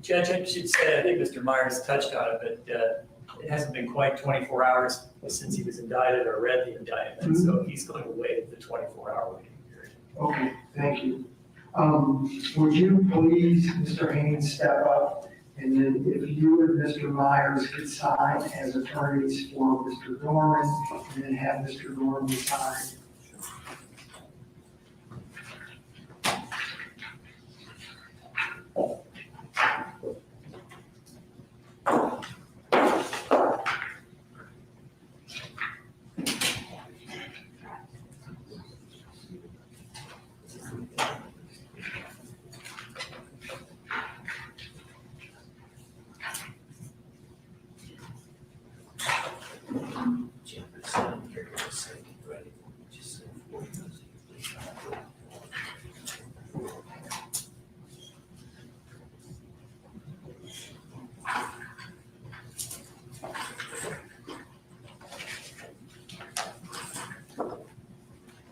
Judge, I should say, I think Mr. Myers touched on it, but it hasn't been quite 24 hours since he was indicted or read the indictment, so he's going to waive the 24-hour waiting period. okay, thank you. Would you please, Mr. Haynes, step up, and then if you and Mr. Myers could sign as attorneys for Mr. Doerman, and then have Mr. Doerman sign.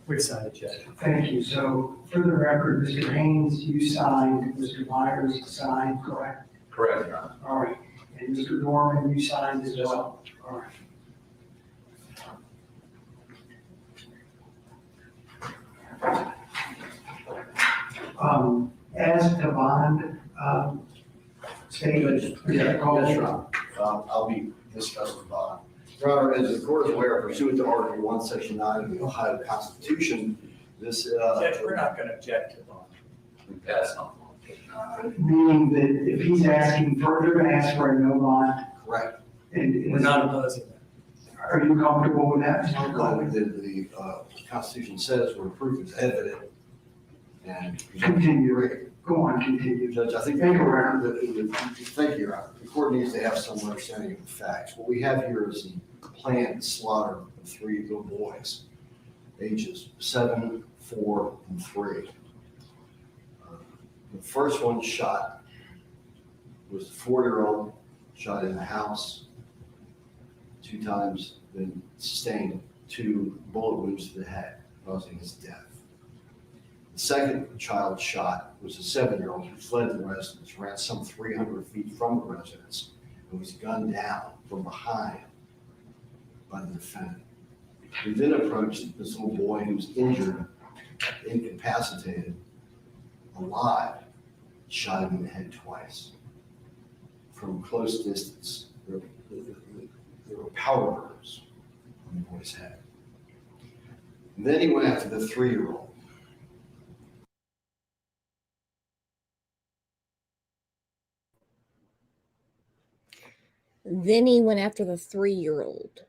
We decided, Judge. Thank you. So for the record, Mr. Haynes, you signed, Mr. Myers signed, correct? Correct, Your Honor. All right. And Mr. Doerman, you signed as well? All right. As to bond, statement, Yes, Your Honor. I'll be discussing bond. Your Honor, as the court is aware, pursuant to Article 1, Section 9 of the Ohio Constitution, this. Judge, we're not going to object to bond. We pass on. Meaning that if he's asking for, they're going to ask for a no bond. Correct. And We're not opposing that. are you comfortable with that? The Constitution says where proof is evident. And Continue. Go on, continue. Judge, I think. Thank you, Your Honor. Thank you, Your Honor. The court needs to have some understanding of the facts. What we have here is the planned slaughter of 3 little boys, ages 7, 4, and 3. The first one shot was the 4-year-old, shot in the house 2 times, then sustained 2 bullet wounds to the head, causing his death. The second child shot was a 7-year-old who fled the residence, ran some 300 feet from the residence, and was gunned down from behind by the defendant. We then approached this little boy who's injured, incapacitated, alive, shot him in the head twice from close distance. There were powder burns on the boy's head. And then he went after the 3-year-old. Then he went after the 3-year-old.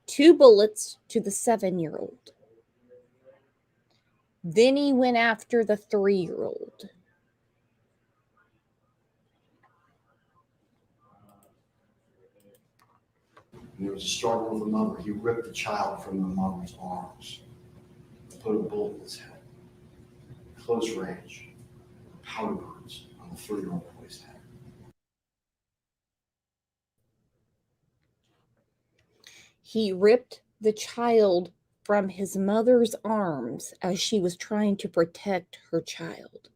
2 bullets to the 7-year-old. Then he went after the 3-year-old. And there was a struggle with the mother. He ripped the child from the mother's arms and put a bullet in his head. Close range, powder burns on the 3-year-old boy's head. He ripped the child from his mother's arms as she was trying to protect her child.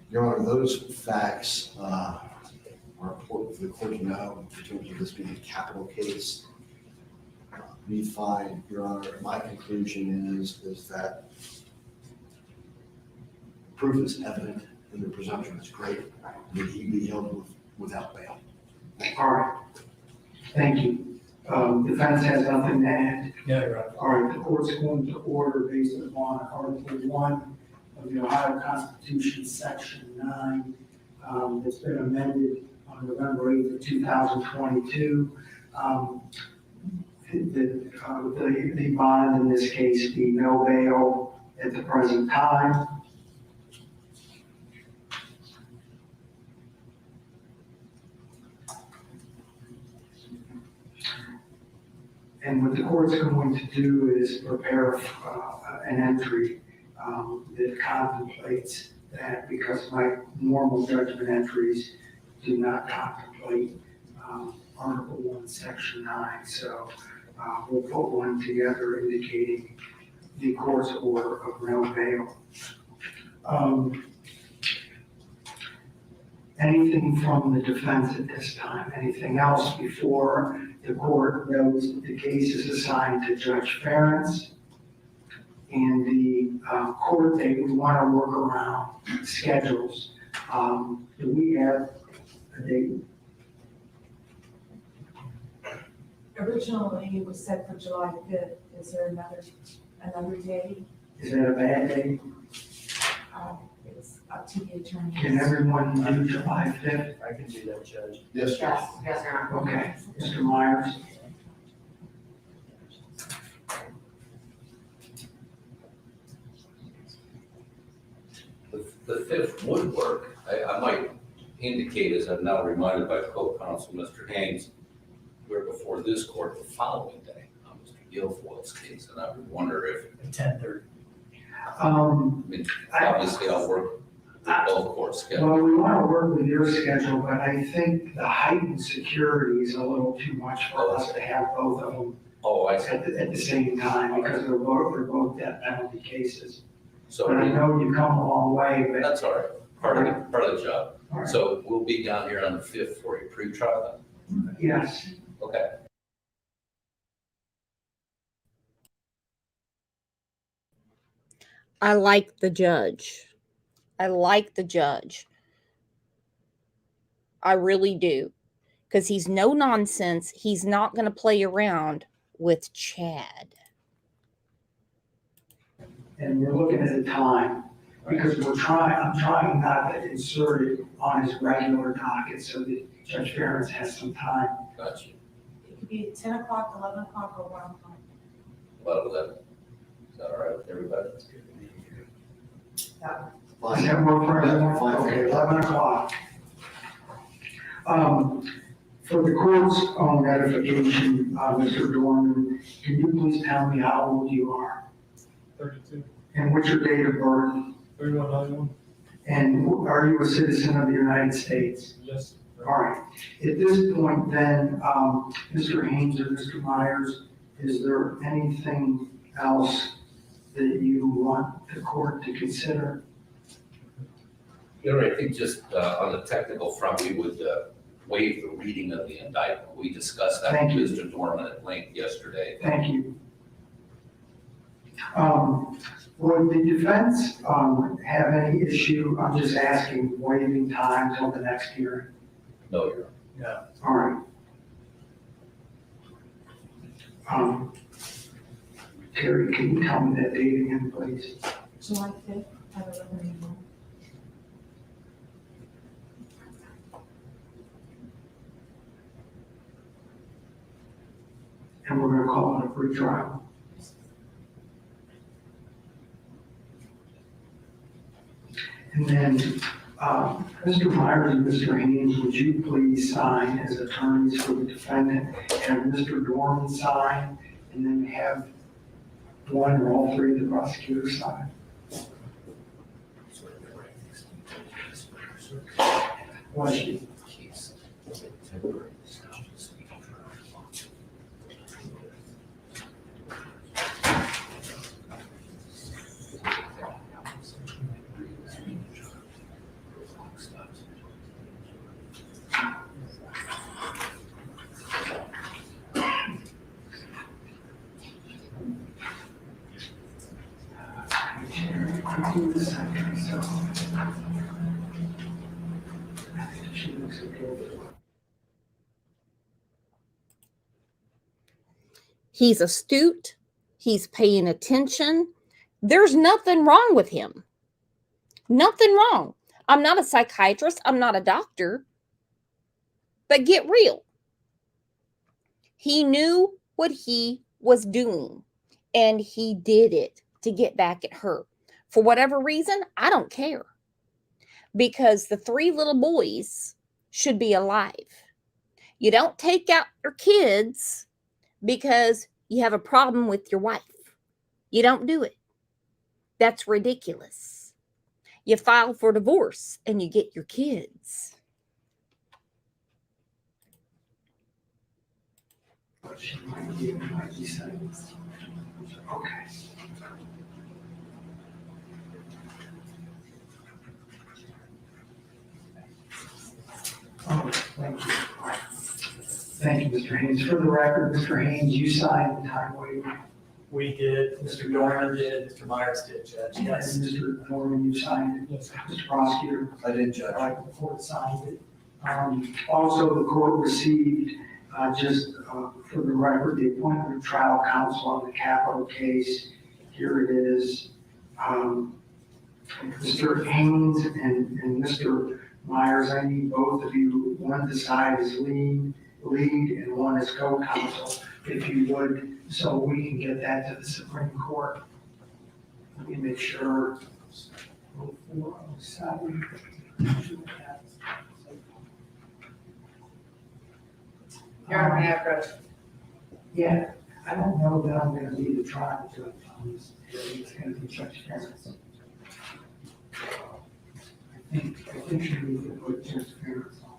Your Honor, those facts are important for the court to know in terms of this being a capital case. We find, Your Honor, my conclusion is that proof is evident and the presumption is great that he be held without bail. All right. Thank you. Defense has nothing to add. Yeah, you're right. All right, the court's going to order based upon Article 1 of the Ohio Constitution, Section 9. It's been amended on November 8th of 2022. The bond in this case be no bail at the present time. And what the court's going to do is prepare an entry that contemplates that, because my normal judgment entries do not contemplate Article 1, Section 9. So we'll put one together indicating the court's order of no bail. Anything from the defense at this time? Anything else before the court knows that the case is assigned to Judge Ferentz? And the court date, we want to work around schedules. Do we have a date? Originally, it was set for July 5th. Is there another day? Is that a bad day? It's up to the attorney. Can everyone do July 5th? I can do that, Judge. Yes, sir. Yes, Your Honor. Okay, Mr. Myers? The 5th would work. I might indicate, as I'm now reminded by co-counsel Mr. Haynes, we're before this court the following day on Mr. Guilfoyle's case, and I would wonder if, At 10:30. I mean, obviously I'll work with both court schedules. Well, we want to work with your schedule, but I think the heightened security is a little too much for us to have both of them Oh, I see. at the same time, because they're both death penalty cases. So But I know you come a long way, but. that's all right. Part of the job. All right. So we'll be down here on the 5th for a pre-trial then? Yes. Okay. I like the judge. I like the judge. I really do. Because he's no nonsense. He's not going to play around with Chad. And we're looking at the time, because I'm trying not to insert it on his regular docket so that Judge Ferentz has some time. Gotcha. It could be 10 o'clock, 11 o'clock, or 1 o'clock. About 11. Is that all right with everybody? Does that work for everyone? Fine. Okay, 11 o'clock. For the court's own edification, Mr. Doerman, can you please tell me how old you are? 32. And what's your date of birth? 3191. And are you a citizen of the United States? Yes. All right. At this point then, Mr. Haynes or Mr. Myers, is there anything else that you want the court to consider? Your Honor, I think just on the technical front, we would waive the reading of the indictment. We discussed that Thank with you. Mr. Doerman at length yesterday. Thank you. Would the defense have any issue, I'm just asking, waiving time till the next hearing? No, Your Honor. No. All right. Terry, can you tell me that date again, please? July 5th at 11 a.m. And we're gonna call it a pretrial. And then, Mr. Myers and Mr. Haynes, would you please sign as attorneys for the defendant, have Mr. Doerman sign, and then have one or all three of the prosecutors sign? Bless you. He's astute. He's paying attention. There's nothing wrong with him. Nothing wrong. I'm not a psychiatrist. I'm not a doctor. But get real. He knew what he was doing, and he did it to get back at her. For whatever reason, I don't care. Because the 3 little boys should be alive. You don't take out your kids because you have a problem with your wife. You don't do it. That's ridiculous. You file for divorce and you get your kids. She might be saying. Okay. Oh, thank you. Thank you, Mr. Haynes. For the record, Mr. Haynes, you signed the time waiver. We did, Mr. Doerman did, Mr. Myers did, Judge. Yes. And Mr. Doerman, you signed it. Yes. Mr. Prosecutor. I did, Judge. All right, the court signed it. Also, the court received, for the record, the appointment of trial counsel on the capital case. Here it is. Mr. Haynes and Mr. Myers, I need both of you, one to side as lead and one as co-counsel, if you would, so we can get that to the Supreme Court. Let me make sure. Your Honor, may I approach? Yeah, I don't know that I'm gonna be the trial judge on this. It's gonna be Judge Ferris. I think you need to put Judge Ferris on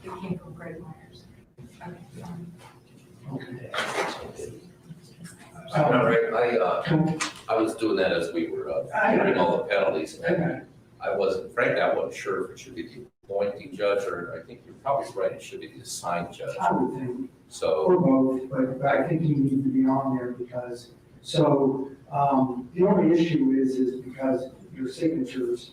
It came from Greg Myers. Okay. No, Rick, I was doing that as we were hearing all the penalties. And I wasn't, frankly, I wasn't sure if it should be the appointing judge, or I think you're probably right, it should be the assigned judge. I would think, So, or both, but I think you need to be on there because, so, the only issue is because your signatures,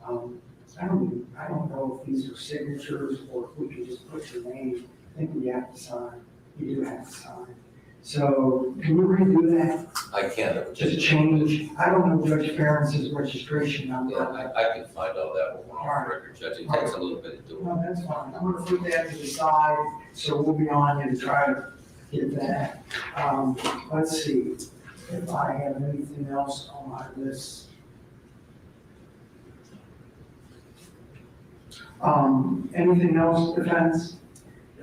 I don't know if these are signatures or if we can just put your name. I think we have to sign. You do have to sign. So can you redo that? I can't. Just change, I don't know Judge Ferris's registration number. Yeah, I can find all that when we're on the record, Judge. It takes a little bit to do. No, that's fine. I'm gonna put that to the side, so we'll be on you to try to get that. Let's see if I have anything else on my list. Anything else, defense?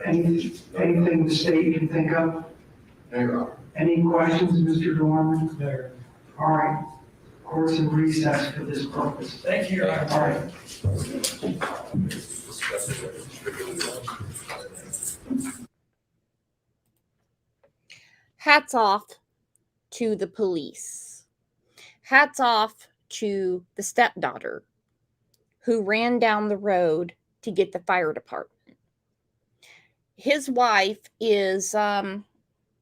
Anything the state can think of? No, Your Honor. Any questions, Mr. Doerman? No. All right. Court's in recess for this purpose. Thank you, Your Honor. All right. Hats off to the police. Hats off to the stepdaughter who ran down the road to get the fire department. His wife is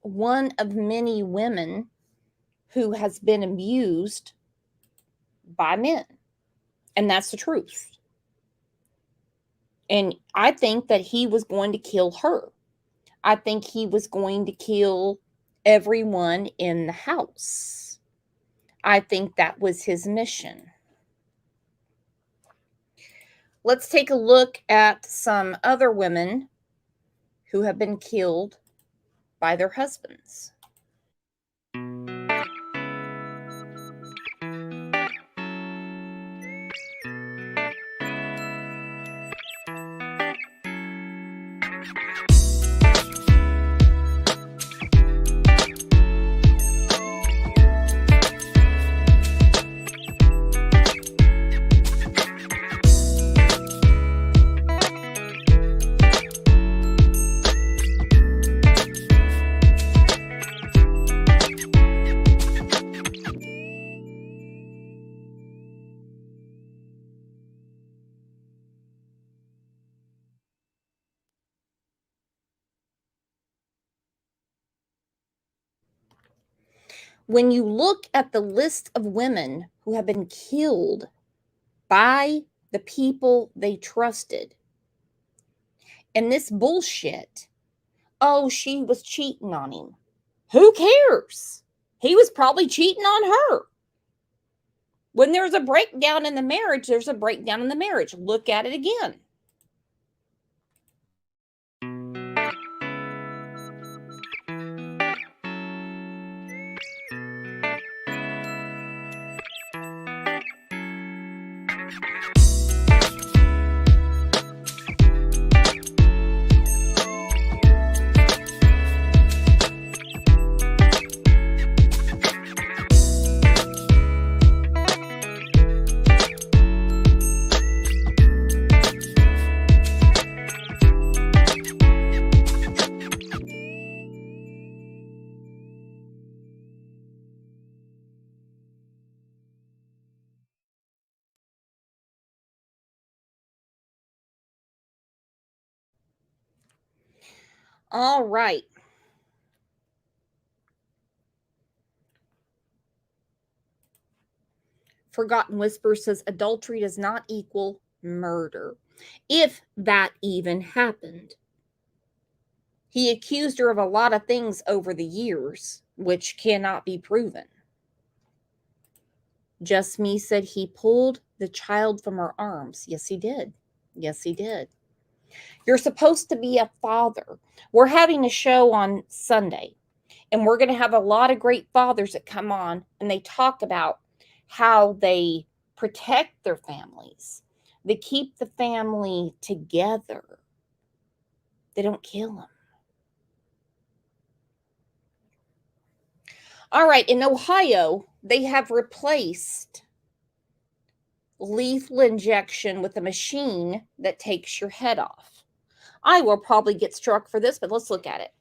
one of many women who has been abused by men. And that's the truth. And I think that he was going to kill her. I think he was going to kill everyone in the house. I think that was his mission. Let's take a look at some other women who have been killed by their husbands. When you look at the list of women who have been killed by the people they trusted, and this bullshit, oh, she was cheating on him. Who cares? He was probably cheating on her. When there's a breakdown in the marriage, there's a breakdown in the marriage. Look at it again. All right. Forgotten Whisper says adultery does not equal murder, if that even happened. He accused her of a lot of things over the years, which cannot be proven. Just Me said he pulled the child from her arms. Yes, he did. Yes, he did. You're supposed to be a father. We're having a show on Sunday, and we're going to have a lot of great fathers that come on, and they talk about how they protect their families. They keep the family together. They don't kill them. All right, in Ohio, they have replaced lethal injection with a machine that takes your head off. I will probably get struck for this, but let's look at it.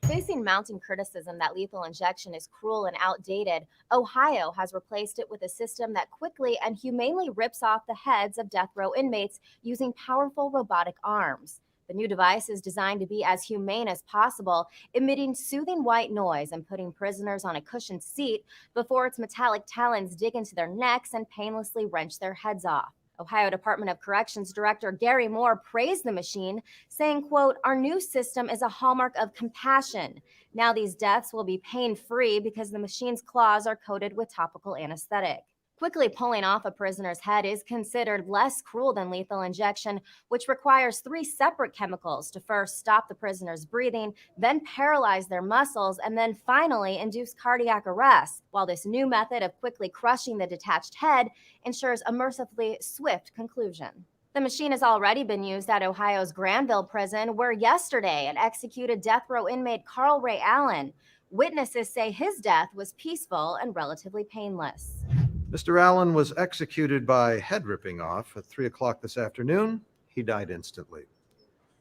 Facing mounting criticism that lethal injection is cruel and outdated, Ohio has replaced it with a system that quickly and humanely rips off the heads of death row inmates using powerful robotic arms. The new device is designed to be as humane as possible, emitting soothing white noise and putting prisoners on a cushioned seat before its metallic talons dig into their necks and painlessly wrench their heads off. Ohio Department of Corrections Director Gary Moore praised the machine, saying, quote, "Our new system is a hallmark of compassion. Now these deaths will be pain-free because the machine's claws are coated with topical anesthetic." Quickly pulling off a prisoner's head is considered less cruel than lethal injection, which requires 3 separate chemicals to first stop the prisoner's breathing, then paralyze their muscles, and then finally induce cardiac arrest, while this new method of quickly crushing the detached head ensures a mercifully swift conclusion. The machine has already been used at Ohio's Granville prison, where yesterday it executed death row inmate Carl Ray Allen. Witnesses say his death was peaceful and relatively painless. Mr. Allen was executed by head ripping off at 3 o'clock this afternoon. He died instantly.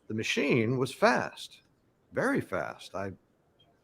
The machine was fast, very fast. I've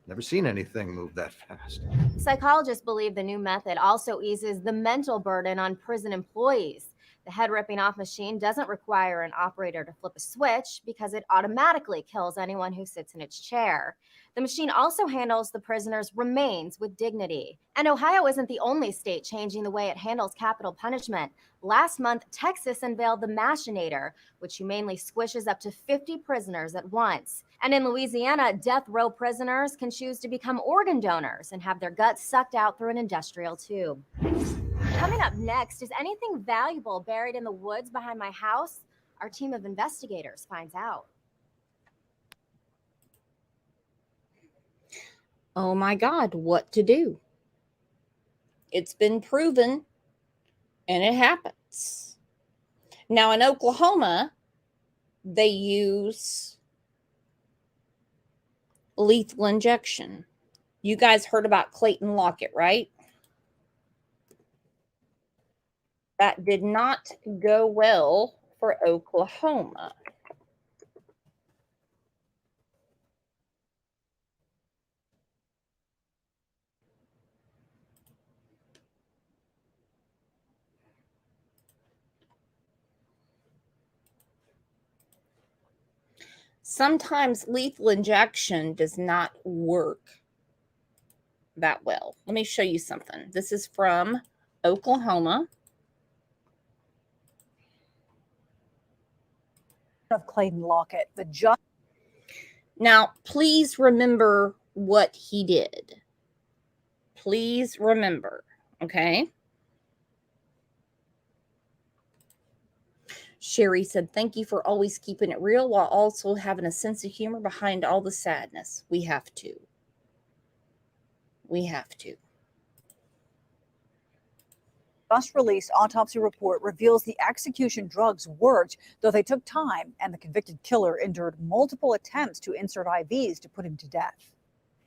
never seen anything move that fast. Psychologists believe the new method also eases the mental burden on prison employees. The head ripping off machine doesn't require an operator to flip a switch because it automatically kills anyone who sits in its chair. The machine also handles the prisoner's remains with dignity. And Ohio isn't the only state changing the way it handles capital punishment. Last month, Texas unveiled the Machinator, which humanely squishes up to 50 prisoners at once. And in Louisiana, death row prisoners can choose to become organ donors and have their guts sucked out through an industrial tube. Coming up next, is anything valuable buried in the woods behind my house? Our team of investigators finds out. Oh my God, what to do? It's been proven, and it happens. Now in Oklahoma, they use lethal injection. You guys heard about Clayton Lockett, right? That did not go well for Oklahoma. Sometimes lethal injection does not work that well. Let me show you something. This is from Oklahoma. Of Clayton Lockett, the judge. Now, please remember what he did. Please remember, okay? Sherry said, thank you for always keeping it real while also having a sense of humor behind all the sadness. We have to. We have to. Just released autopsy report reveals the execution drugs worked, though they took time, and the convicted killer endured multiple attempts to insert IVs to put him to death.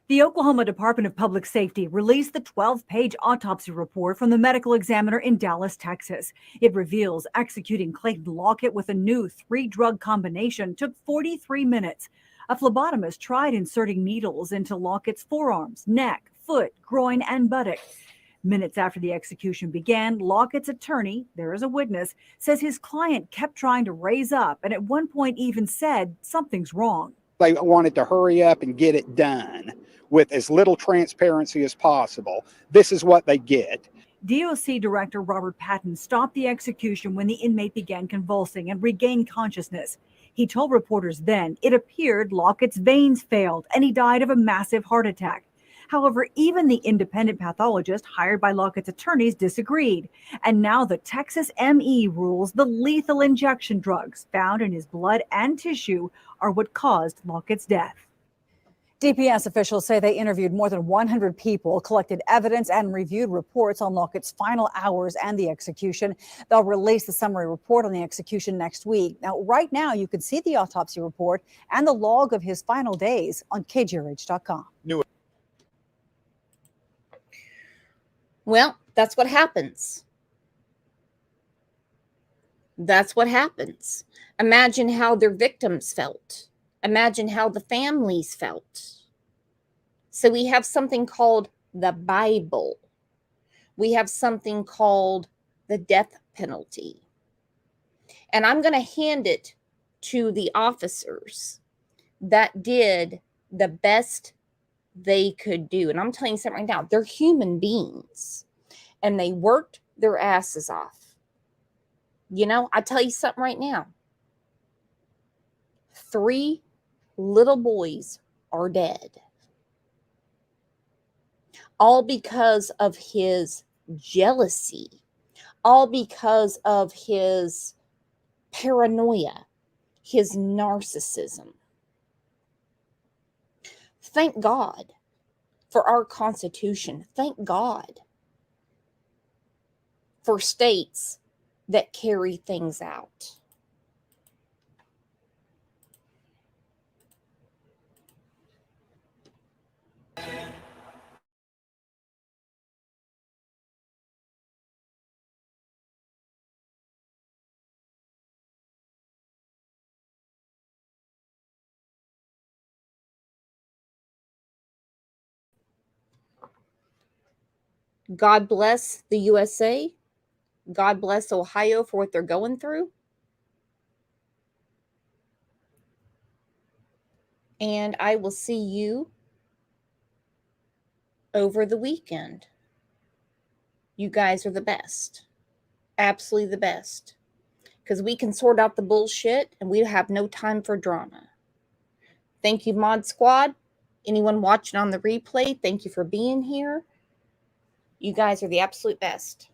The Oklahoma Department of Public Safety released the 12-page autopsy report from the medical examiner in Dallas, Texas. It reveals executing Clayton Lockett with a new 3-drug combination took 43 minutes. A phlebotomist tried inserting needles into Lockett's forearms, neck, foot, groin, and buttock. Minutes after the execution began, Lockett's attorney, there is a witness, says his client kept trying to raise up and at one point even said something's wrong. They wanted to hurry up and get it done with as little transparency as possible. This is what they get. DOC Director Robert Patton stopped the execution when the inmate began convulsing and regained consciousness. He told reporters then it appeared Lockett's veins failed and he died of a massive heart attack. However, even the independent pathologist hired by Lockett's attorneys disagreed. And now the Texas ME rules the lethal injection drugs found in his blood and tissue are what caused Lockett's death. DPS officials say they interviewed more than 100 people, collected evidence, and reviewed reports on Lockett's final hours and the execution. They'll release the summary report on the execution next week. Now, right now, you can see the autopsy report and the log of his final days on KGRH.com. Well, that's what happens. That's what happens. Imagine how their victims felt. Imagine how the families felt. So we have something called the Bible. We have something called the death penalty. And I'm going to hand it to the officers that did the best they could do. And I'm telling you something right now, they're human beings and they worked their asses off. You know, I tell you something right now. 3 little boys are dead. All because of his jealousy. All because of his paranoia, his narcissism. Thank God for our Constitution. Thank God for states that carry things out. God bless the USA. God bless Ohio for what they're going through. And I will see you over the weekend. You guys are the best. Absolutely the best. Because we can sort out the bullshit and we have no time for drama. Thank you, Mod Squad. Anyone watching on the replay, thank you for being here. You guys are the absolute best.